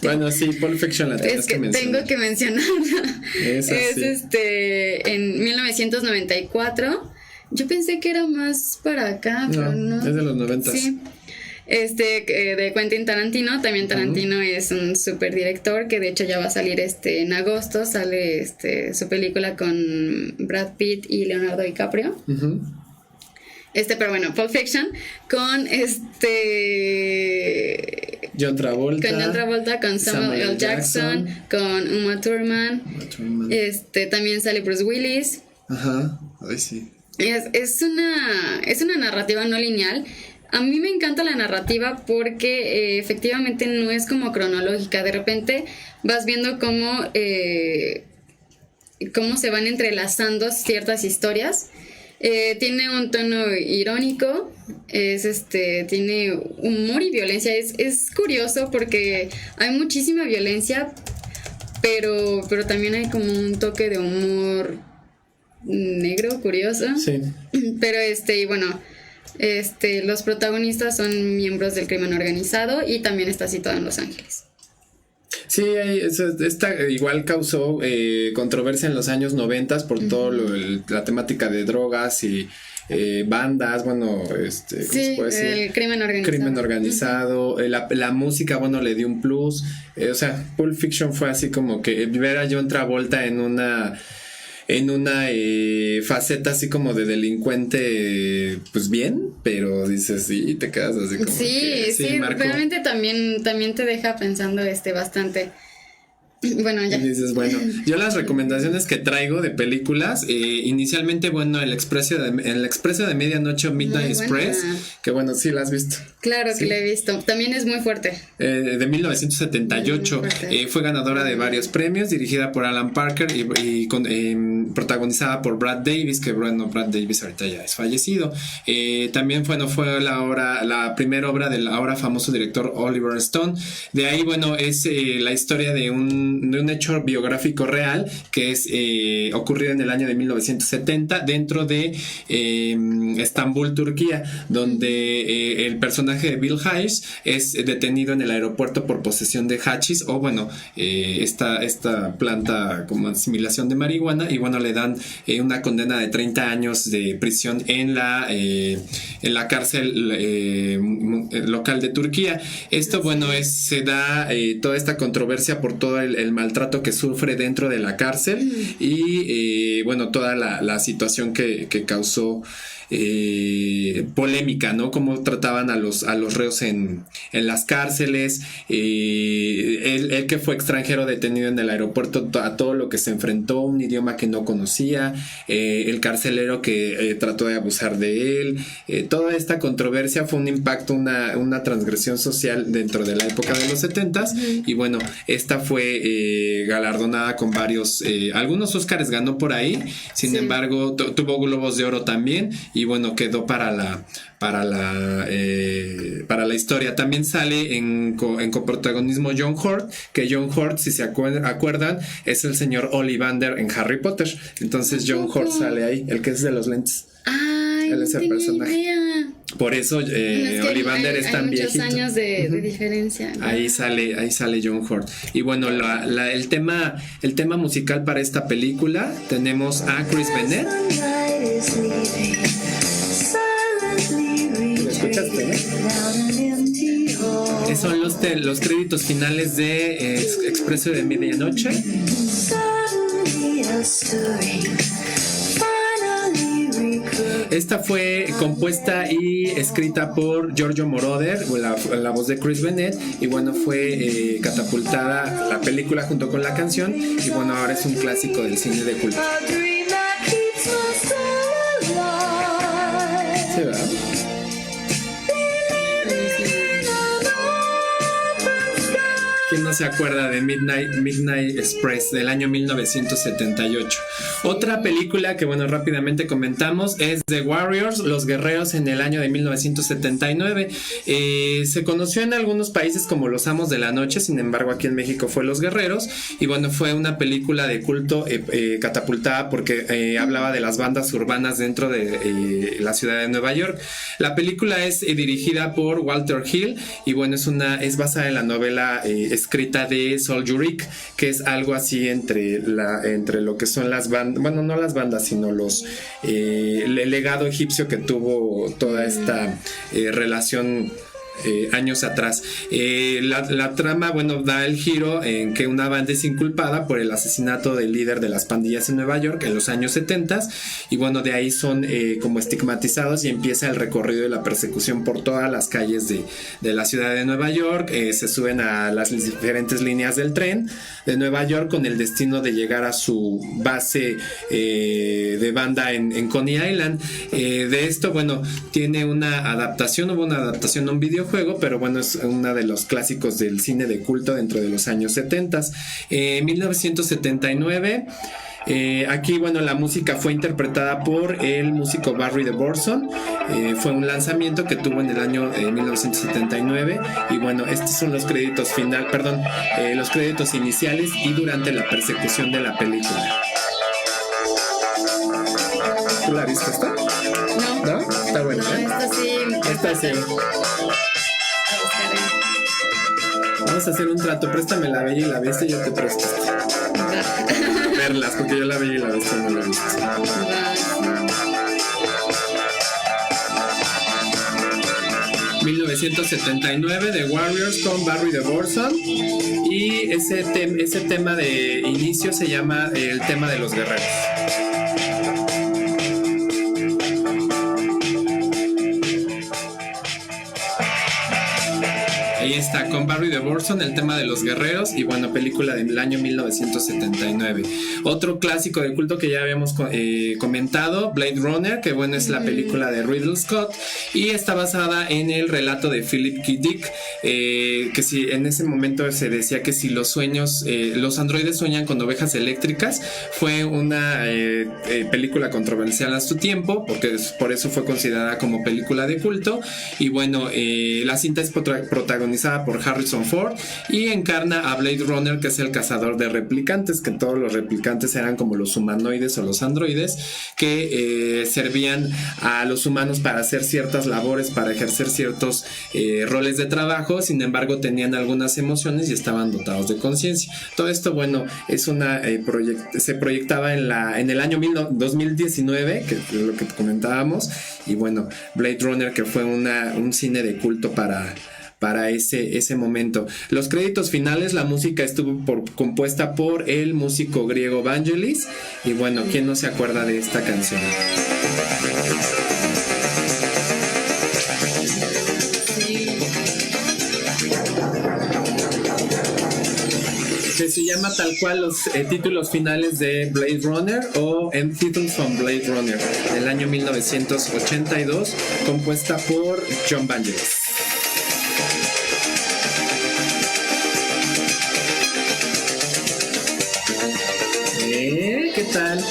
Bueno, sí, Pulp Fiction la tienes que mencionar. Tengo que mencionarla. Es en 1994. Yo pensé que era más para acá, pero no. Es de los 90. Sí. De Quentin Tarantino. También Tarantino es un super director que de hecho ya va a salir en agosto. Sale su película con Brad Pitt y Leonardo DiCaprio. Uh-huh. Pero bueno, Pulp Fiction con John Travolta, con Samuel L. Jackson, con Uma Thurman. También sale Bruce Willis. Ajá, ay sí. Es una narrativa no lineal. A mí me encanta la narrativa porque efectivamente no es como cronológica. De repente vas viendo cómo se van entrelazando ciertas historias. Tiene un tono irónico, tiene humor y violencia. Es curioso porque hay muchísima violencia, pero también hay como un toque de humor negro, curioso. Sí. Pero y bueno, los protagonistas son miembros del crimen organizado y también está situado en Los Ángeles. Sí, esta igual causó controversia en los años 90 por todo la temática de drogas y bandas, bueno, ¿cómo se puede decir? El crimen organizado. La música, bueno, le dio un plus. O sea, Pulp Fiction fue así como que ver a John Travolta en una faceta así como de delincuente, pues bien, pero dices, sí, te quedas así como sí, realmente también te deja pensando bastante. Bueno, ya. Y dices, bueno, yo las recomendaciones que traigo de películas, inicialmente, bueno, el Expreso de Medianoche, Midnight Express, que bueno, sí la has visto. Claro que Sí. la he visto. También es muy fuerte. De 1978, Muy fuerte. fue ganadora de varios premios, dirigida por Alan Parker y protagonizada por Brad Davis, que bueno, Brad Davis ahorita ya es fallecido. También bueno, fue la primera obra del ahora famoso director Oliver Stone. De ahí, bueno, es la historia de un hecho biográfico real que es ocurrido en el año de 1970 dentro de Estambul, Turquía, donde el personaje de Bill Hayes es detenido en el aeropuerto por posesión de hachís o bueno, esta planta como asimilación de marihuana, y bueno, le dan una condena de 30 años de prisión en la cárcel local de Turquía. Esto, bueno, se da toda esta controversia por todo el maltrato que sufre dentro de la cárcel y bueno, toda la situación que causó polémica, ¿no? Cómo trataban a los reos en las cárceles, él que fue extranjero detenido en el aeropuerto, a todo lo que se enfrentó, un idioma que no conocía, el carcelero que trató de abusar de él, toda esta controversia fue un impacto, una transgresión social dentro de la época de los 70s, y bueno, esta fue galardonada con varios, algunos Óscares ganó por ahí, sin embargo tuvo Globos de Oro también, y bueno, quedó para la historia. También sale en coprotagonismo John Hurt, que John Hurt, si se acuerdan, es el señor Ollivander en Harry Potter. Entonces John Hurt sale ahí, el que es de los lentes. Ay, Él es el personaje. Idea. Por eso Es que Ollivander es tan hay muchos viejito. años de diferencia. Ahí sale John Hurt. Y bueno, el tema musical para esta película, tenemos a Chris Bennett. ¿Lo escuchaste, no? Son los créditos finales de Expreso de Medianoche. Esta fue compuesta y escrita por Giorgio Moroder, la voz de Chris Bennett, y bueno, fue catapultada la película junto con la canción, y bueno, ahora es un clásico del cine de culto. Sí, ¿verdad? ¿Quién no se acuerda de Midnight Express del año 1978? Otra película que, bueno, rápidamente comentamos es The Warriors, Los Guerreros, en el año de 1979. Se conoció en algunos países como Los Amos de la Noche, sin embargo aquí en México fue Los Guerreros, y bueno, fue una película de culto catapultada porque hablaba de las bandas urbanas dentro de la ciudad de Nueva York. La película es dirigida por Walter Hill, y bueno, es basada en la novela escrita de Sol Yurik, que es algo así entre lo que son las bandas, bueno, no las bandas, sino el legado egipcio que tuvo toda esta relación años atrás. La trama, bueno, da el giro en que una banda es inculpada por el asesinato del líder de las pandillas en Nueva York en los años 70, y bueno, de ahí son como estigmatizados, y empieza el recorrido de la persecución por todas las calles de la ciudad de Nueva York. Se suben a las diferentes líneas del tren de Nueva York con el destino de llegar a su base de banda en Coney Island. De esto, bueno, hubo una adaptación a un videojuego, pero bueno, es uno de los clásicos del cine de culto dentro de los años 70. 1979. Aquí, bueno, la música fue interpretada por el músico Barry DeBorson. Fue un lanzamiento que tuvo en el año 1979, y bueno, estos son los créditos los créditos iniciales y durante la persecución de la película. ¿Tú la viste esta? No. ¿No? Está buena, No, ¿eh? esta sí. Vamos a hacer un trato, préstame La Bella y la Bestia y yo te presto verlas, porque yo La Bella y la Bestia no la he visto. 1979, The Warriors con Barry DeBorson, y ese tema de inicio se llama el tema de los guerreros. Ahí está, con Barry DeVorson, el tema de los guerreros, y bueno, película del año 1979. Otro clásico de culto que ya habíamos comentado, Blade Runner, que bueno, es la película de Ridley Scott, y está basada en el relato de Philip K. Dick, que si en ese momento se decía que si los androides sueñan con ovejas eléctricas. Fue una película controversial a su tiempo, porque por eso fue considerada como película de culto. Y bueno, la cinta es protagonizada por Harrison Ford y encarna a Blade Runner, que es el cazador de replicantes, que todos los replicantes eran como los humanoides o los androides que servían a los humanos para hacer ciertas labores, para ejercer ciertos roles de trabajo. Sin embargo, tenían algunas emociones y estaban dotados de conciencia. Todo esto, bueno, es se proyectaba en el año 2019, que es lo que comentábamos. Y bueno, Blade Runner, que fue un cine de culto para ese momento. Los créditos finales, la música estuvo compuesta por el músico griego Vangelis. Y bueno, ¿quién no se acuerda de esta canción? Que se llama tal cual los títulos finales de Blade Runner, o End Titles from Blade Runner, del año 1982, compuesta por John Vangelis. ¿Qué tal?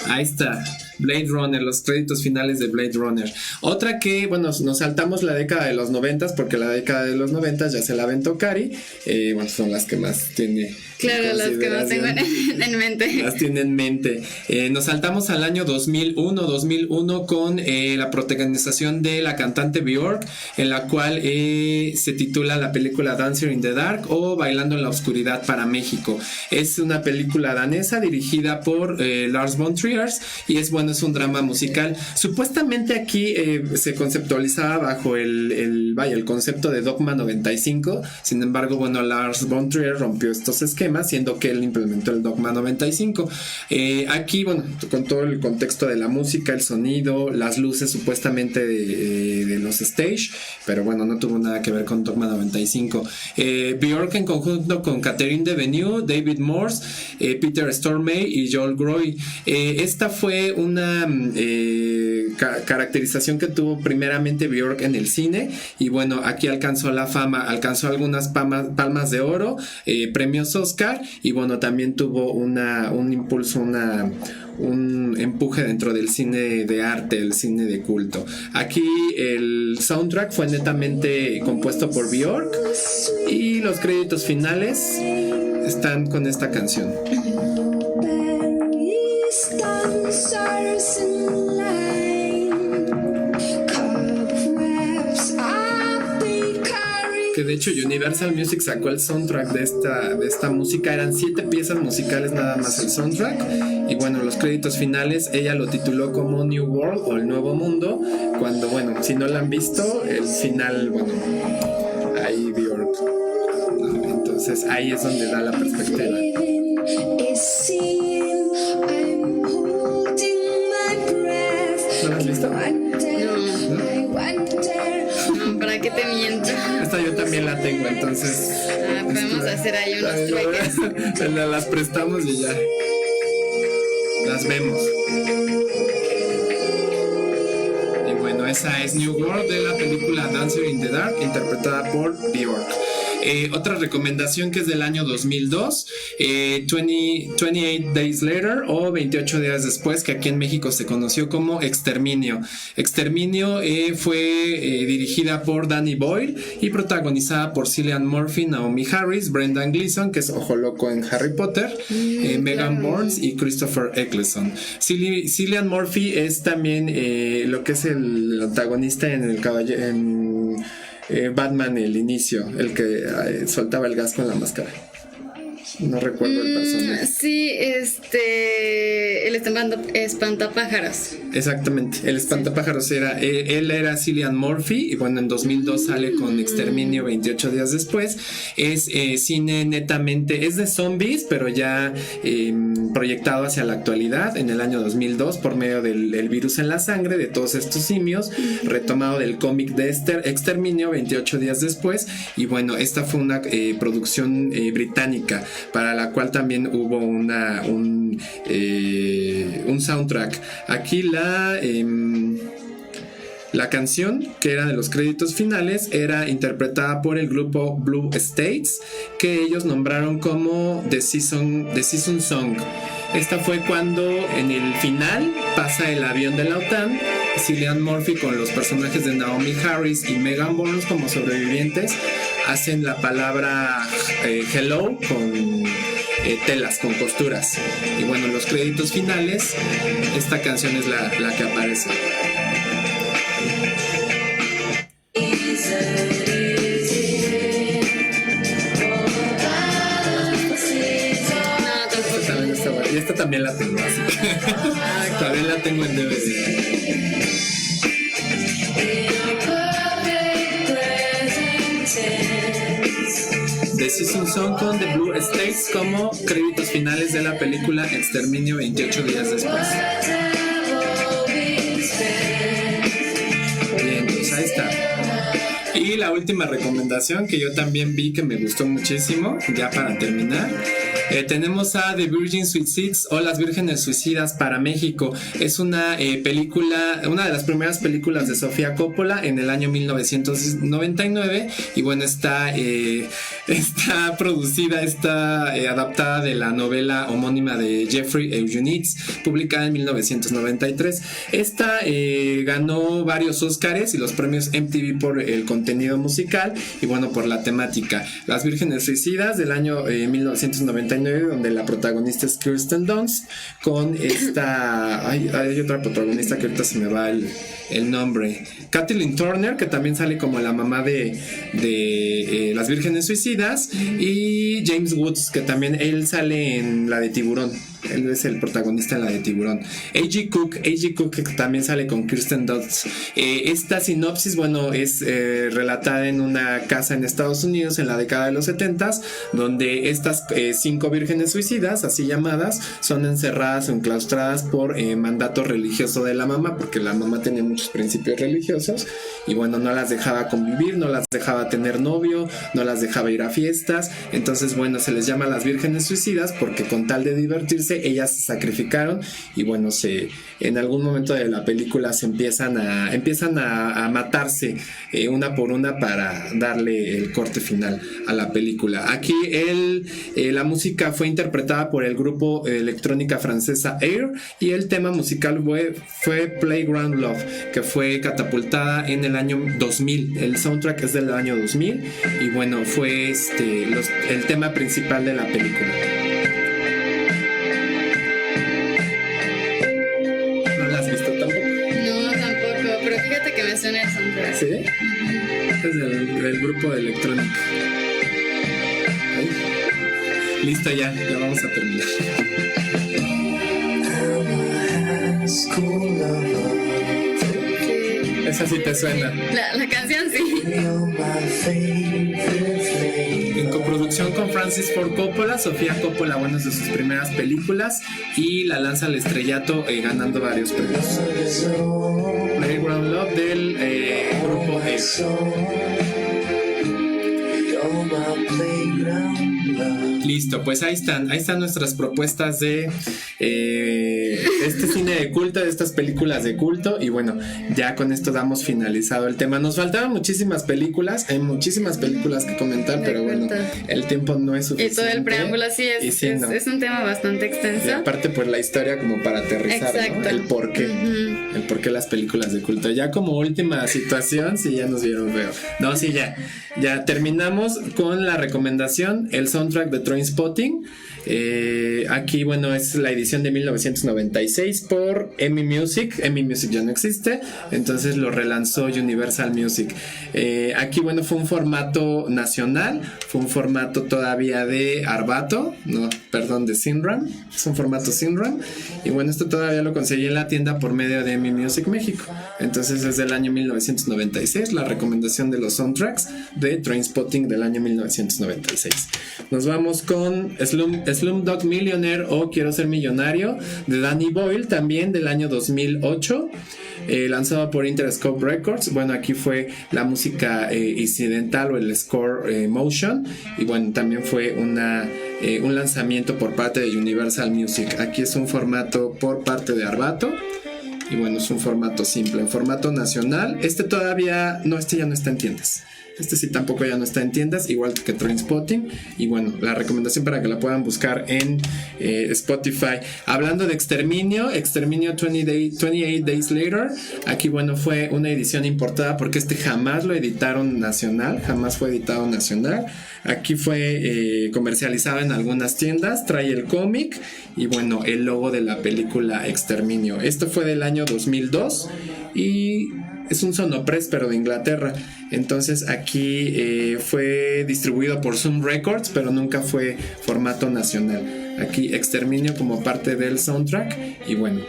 Ahí está, Blade Runner, los créditos finales de Blade Runner. Otra que, bueno, nos saltamos la década de los 90, porque la década de los 90 ya se la aventó Cari. Bueno, son las que más tiene. Claro, las que más tengo en mente. Las tiene en mente. Nos saltamos al año 2001 con la protagonización de la cantante Björk, en la cual se titula la película Dancer in the Dark, o Bailando en la Oscuridad para México. Es una película danesa dirigida por Lars von Trier, y es un drama musical. Supuestamente aquí se conceptualizaba bajo el concepto de Dogma 95. Sin embargo, bueno, Lars von Trier rompió estos esquemas, siendo que él implementó el Dogma 95. Aquí, bueno, con todo el contexto de la música, el sonido, las luces supuestamente de los stage, pero bueno, no tuvo nada que ver con Dogma 95. Björk, en conjunto con Catherine Deneuve, David Morse, Peter Stormare y Joel Groy. Esta fue una caracterización que tuvo primeramente Björk en el cine, y bueno, aquí alcanzó la fama, alcanzó algunas palmas de oro, premios Oscar, y bueno, también tuvo un impulso, un empuje dentro del cine de arte, el cine de culto. Aquí el soundtrack fue netamente compuesto por Björk, y los créditos finales están con esta canción. Que de hecho Universal Music sacó el soundtrack de esta música. Eran 7 piezas musicales nada más el soundtrack. Y bueno, los créditos finales, ella lo tituló como New World, o el Nuevo Mundo. Cuando, bueno, si no la han visto, el final, bueno, ahí Björk. Entonces ahí es donde da la perspectiva. ¿No la has visto? No, ¿para qué te miento? Esta yo también la tengo, entonces. Podemos hacer ahí unos trueques. Las prestamos y ya. Las vemos. Y bueno, esa es New World, de la película Dancer in the Dark, interpretada por Björk. Otra recomendación que es del año 2002, 28 Days Later, o 28 días después, que aquí en México se conoció como Exterminio. Exterminio fue dirigida por Danny Boyle y protagonizada por Cillian Murphy, Naomi Harris, Brendan Gleeson, que es Ojo Loco en Harry Potter, Megan Burns y Christopher Eccleston. Cillian Murphy es también lo que es el antagonista en el caballero, en Batman, el inicio, el que soltaba el gas con la máscara. No recuerdo el personaje. Sí, él está Espantapájaros. Exactamente, el espantapájaros era, él era Cillian Murphy y bueno, en 2002 sale con Exterminio 28 días después. Es cine netamente, es de zombies, pero ya proyectado hacia la actualidad en el año 2002 por medio del virus en la sangre de todos estos simios, retomado del cómic de Exterminio 28 días después. Y bueno, esta fue una producción británica para la cual también hubo un soundtrack. Aquí la canción, que era de los créditos finales, era interpretada por el grupo Blue States, que ellos nombraron como The Season Song. Esta fue cuando en el final pasa el avión de la OTAN, Cillian Murphy con los personajes de Naomi Harris y Megan Burns como sobrevivientes hacen la palabra hello con telas, con costuras. Y bueno, en los créditos finales esta canción es la que aparece. Y esta también la tengo así. También la tengo en DVD. The Season Song con The Blue States como créditos finales de la película Exterminio 28 días después. Bien, pues ahí está. Y la última recomendación que yo también vi que me gustó muchísimo, ya para terminar, tenemos a The Virgin Suicides o Las Vírgenes Suicidas para México. Es una película, una de las primeras películas de Sofía Coppola en el año 1999 y bueno, está producida, está adaptada de la novela homónima de Jeffrey Eugenides, publicada en 1993. Esta ganó varios Óscares y los premios MTV por el contenido musical y bueno, por la temática. Las Vírgenes Suicidas del año 1999, donde la protagonista es Kirsten Dunst con esta hay otra protagonista que ahorita se me va el nombre, Kathleen Turner, que también sale como la mamá de Las Vírgenes Suicidas, y James Woods, que también él sale en la de Tiburón. Él es el protagonista en la de Tiburón. A.G. Cook, que también sale con Kirsten Dunst. Esta sinopsis, bueno, es relatada en una casa en Estados Unidos en la década de los 70s, donde estas 5 vírgenes suicidas, así llamadas, son encerradas o enclaustradas por mandato religioso de la mamá, porque la mamá tenía muchos principios religiosos y bueno, no las dejaba convivir, no las dejaba tener novio, no las dejaba ir a fiestas. Entonces bueno, se les llama las vírgenes suicidas porque con tal de divertirse ellas se sacrificaron y bueno, en algún momento de la película se empiezan a matarse una por una para darle el corte final a la película. Aquí la música fue interpretada por el grupo electrónica francesa Air y el tema musical fue Playground Love, que fue catapultada en el año 2000. El soundtrack es del año 2000 y bueno, fue el tema principal de la película. Que me suena el soundtrack. ¿Sí? Es del grupo de electrónica. Listo, ya vamos a terminar. Sí. Esa sí te suena. La canción sí. En coproducción con Francis Ford Coppola, Sofía Coppola, bueno, es de sus primeras películas y la lanza al estrellato ganando varios premios. Playground Love del grupo S. Listo, pues ahí están nuestras propuestas de este cine de culto, de estas películas de culto. Y bueno, ya con esto damos finalizado el tema. Nos faltaban muchísimas películas, hay muchísimas películas que comentar, pero bueno, el tiempo no es suficiente. Y todo el preámbulo sí es un tema bastante extenso. Y aparte por la historia como para aterrizar, ¿no? El porqué, el porqué las películas de culto. Ya como última situación, sí, ya nos vieron feo. No, sí, ya terminamos con la recomendación, el soundtrack de Trainspotting. Aquí, bueno, es la edición de 1996 por EMI Music. EMI Music ya no existe, entonces lo relanzó Universal Music. Aquí, bueno, fue un formato nacional, fue un formato todavía de Arbato, no, perdón, de Synram. Es un formato Synram. Y bueno, esto todavía lo conseguí en la tienda por medio de EMI Music México. Entonces es del año 1996, la recomendación de los soundtracks de Trainspotting del año 1996. Nos vamos con Slumdog Millionaire o Quiero Ser Millonario de Danny Boyle, también del año 2008. Lanzado por Interscope Records. Bueno, aquí fue la música incidental o el score motion. Y bueno, también fue un lanzamiento por parte de Universal Music. Aquí es un formato por parte de Arbato. Y bueno, es un formato simple, en formato nacional. Este ya no está en tiendas. Este sí tampoco ya no está en tiendas, igual que Trainspotting. Y bueno, la recomendación para que la puedan buscar en Spotify. Hablando de Exterminio 28 Days Later. Aquí, bueno, fue una edición importada porque jamás lo editaron nacional, jamás fue editado nacional. Aquí fue comercializado en algunas tiendas, trae el cómic y bueno, el logo de la película Exterminio. Esto fue del año 2002 y es un Sonopress pero de Inglaterra. Entonces aquí fue distribuido por Zoom Records, pero nunca fue formato nacional. Aquí Exterminio como parte del soundtrack y bueno,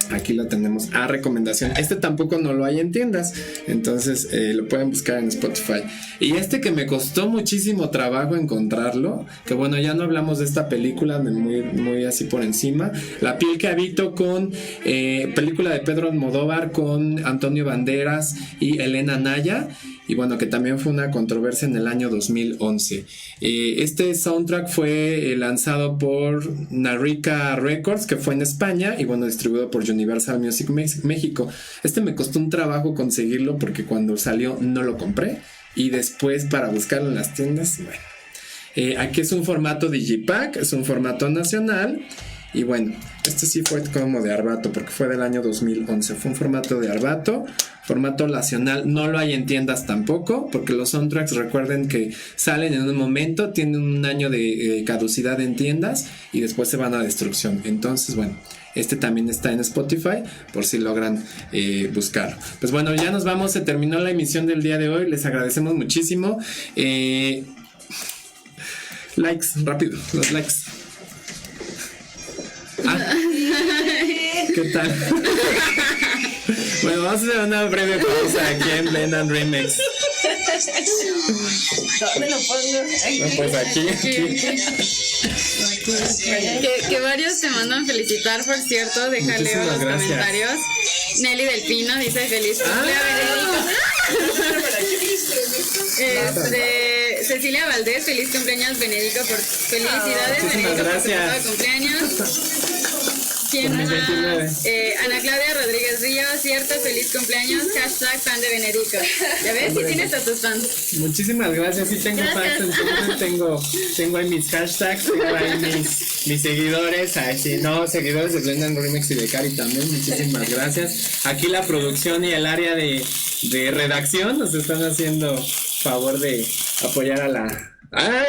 aquí lo tenemos a recomendación. Este tampoco no lo hay en tiendas, entonces lo pueden buscar en Spotify. Y este que me costó muchísimo trabajo encontrarlo, que bueno, ya no hablamos de esta película, muy así por encima. La piel que habito, con película de Pedro Almodóvar con Antonio Banderas y Elena Naya. Y bueno, que también fue una controversia en el año 2011. Este soundtrack fue lanzado por Narrica Records, que fue en España, y bueno, distribuido por Universal Music México. Este me costó un trabajo conseguirlo porque cuando salió no lo compré, y después para buscarlo en las tiendas, bueno. Aquí es un formato Digipack, es un formato nacional. Y bueno, este sí fue como de Arbato porque fue del año 2011. Fue un formato de Arbato, formato nacional. No lo hay en tiendas tampoco, porque los soundtracks, recuerden que salen en un momento, tienen un año de caducidad en tiendas y después se van a destrucción. Entonces, bueno, este también está en Spotify por si logran buscarlo. Pues bueno, ya nos vamos, se terminó la emisión del día de hoy. Les agradecemos muchísimo. Likes, rápido, los likes. ¿Qué tal? Bueno, vamos a hacer una breve pausa aquí en Blend and Remix. ¿Dónde lo pongo? No, pues aquí. Que varios te mandan felicitar, por cierto. Déjale Muchísimas los gracias. comentarios. Nelly del Pino dice feliz cumpleaños, Benedico. Cecilia Valdés, feliz cumpleaños, Benedico. Felicidades, muchísimas Benedico, gracias. por tu cumpleaños. ¿Quién Por mis más? 29. Ana Claudia Rodríguez Ríos, cierto, feliz cumpleaños, hashtag fan de Benedico. Ya ves, si tienes a tus fans. Muchísimas gracias. Sí tengo Gracias. fans, entonces tengo ahí mis hashtags, tengo ahí mis seguidores, así, no, seguidores de Blend and Remix y de Cari también. Muchísimas gracias. Aquí la producción y el área de redacción nos están haciendo favor de apoyar a la... ¡Ay!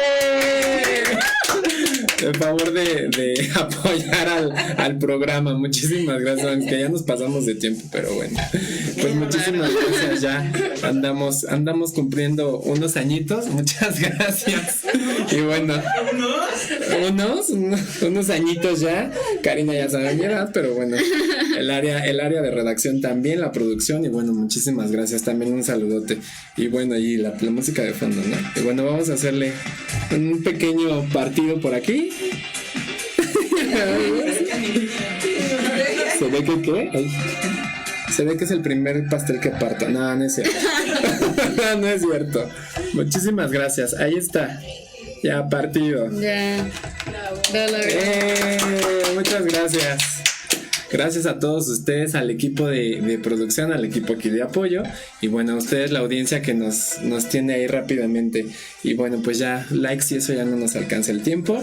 El favor de apoyar al programa. Muchísimas gracias, aunque ya nos pasamos de tiempo, pero bueno, pues muchísimas gracias. Ya andamos cumpliendo unos añitos. Muchas gracias. Y bueno, unos añitos ya. Karina ya sabe mi edad, pero bueno, el área de redacción también, la producción. Y bueno, muchísimas gracias, también un saludote. Y bueno, y la música de fondo, ¿no? Y bueno, vamos a hacerle un pequeño partido por aquí. ¿Se ve que qué? Ay. Se ve que es el primer pastel que parto. No, no es cierto. No es cierto. Muchísimas gracias. Ahí está. Ya partido. Ya. Muchas gracias. Gracias a todos ustedes, al equipo de producción, al equipo aquí de apoyo. Y bueno, a ustedes, la audiencia que nos tiene ahí rápidamente. Y bueno, pues ya, likes y eso ya no nos alcanza el tiempo.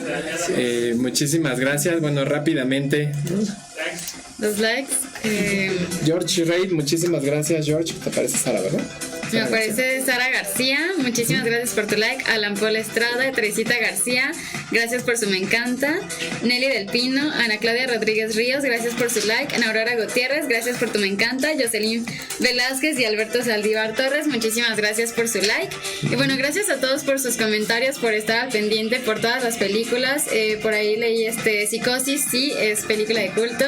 Muchísimas gracias. Bueno, rápidamente. Los likes. George Reid, muchísimas gracias, George. ¿Te parece Sara, verdad? Me aparece Sara García, muchísimas gracias por tu like. Alan Paul Estrada, Teresita García, gracias por su me encanta. Nelly del Pino, Ana Claudia Rodríguez Ríos, gracias por su like. Ana Aurora Gutiérrez, gracias por tu me encanta. Jocelyn Velázquez y Alberto Saldívar Torres, muchísimas gracias por su like. Y bueno, gracias a todos por sus comentarios, por estar al pendiente por todas las películas. Por ahí leí Psicosis, sí, es película de culto.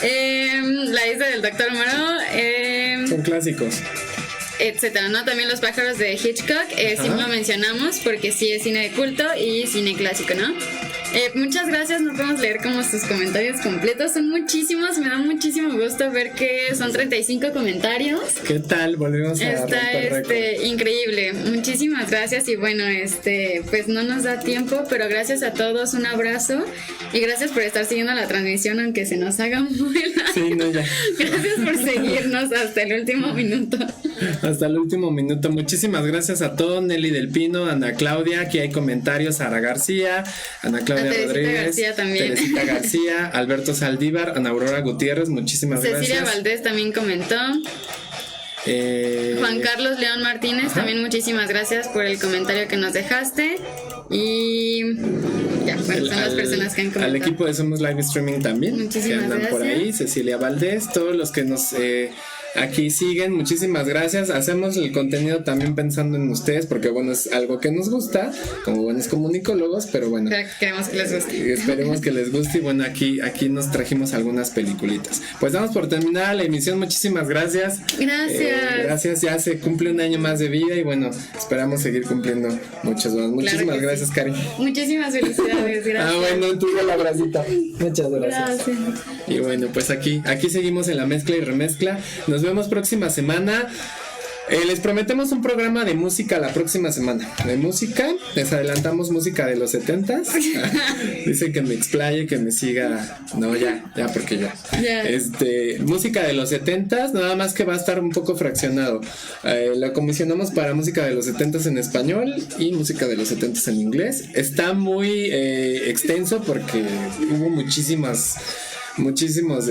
La isla del Doctor Moreau. Son clásicos. Etcétera, ¿no? También Los pájaros de Hitchcock, sí lo mencionamos porque sí es cine de culto y cine clásico, ¿no? Muchas gracias, no podemos leer como sus comentarios completos, son muchísimos, me da muchísimo gusto ver que son 35 comentarios. ¿Qué tal? Volvemos a Está increíble, muchísimas gracias y bueno, pues no nos da tiempo, pero gracias a todos, un abrazo y gracias por estar siguiendo la transmisión aunque se nos haga muy larga. Sí, no, ya. Gracias por seguirnos hasta el último minuto. Hasta el último minuto. Muchísimas gracias a todos. Nelly del Pino, Ana Claudia, aquí hay comentarios. Sara García, Ana Claudia Rodríguez, García también. Teresita García, Alberto Saldívar, Ana Aurora Gutiérrez, muchísimas gracias. Cecilia Valdés también comentó. Juan Carlos León Martínez, también muchísimas gracias por el comentario que nos dejaste. Y ya, bueno, son las personas que han comentado. Al equipo de Somos Live Streaming también, muchísimas que andan gracias. por ahí, Cecilia Valdés, todos los que nos aquí siguen, muchísimas gracias. Hacemos el contenido también pensando en ustedes, porque bueno, es algo que nos gusta, como buenos comunicólogos, pero bueno, queremos que les guste. Esperemos que les guste y bueno, aquí nos trajimos algunas peliculitas. Pues damos por terminada la emisión, muchísimas gracias. Gracias, ya se cumple un año más de vida y bueno, esperamos seguir cumpliendo muchas más. Muchísimas gracias, sí. Cari. Muchísimas felicidades, gracias. Bueno, tú el abracito. Muchas gracias. Y bueno, pues aquí seguimos en la mezcla y remezcla. Nos vemos próxima semana. Les prometemos un programa de música la próxima semana. De música, les adelantamos música de los 70s. Dice que me explaye, que me siga. No, ya, porque ya. Música de los 70s, nada más que va a estar un poco fraccionado. La comisionamos para música de los 70s en español y música de los 70s en inglés. Está muy extenso porque hubo muchísimos ritmos,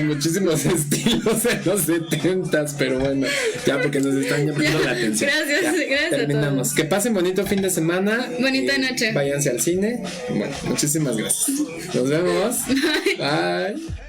muchísimos estilos en los 70s, pero bueno, ya porque nos están llamando la atención. Gracias terminamos. A todos. Que pasen bonito fin de semana. Bonita noche. Váyanse al cine. Bueno, muchísimas gracias. Nos vemos. Bye.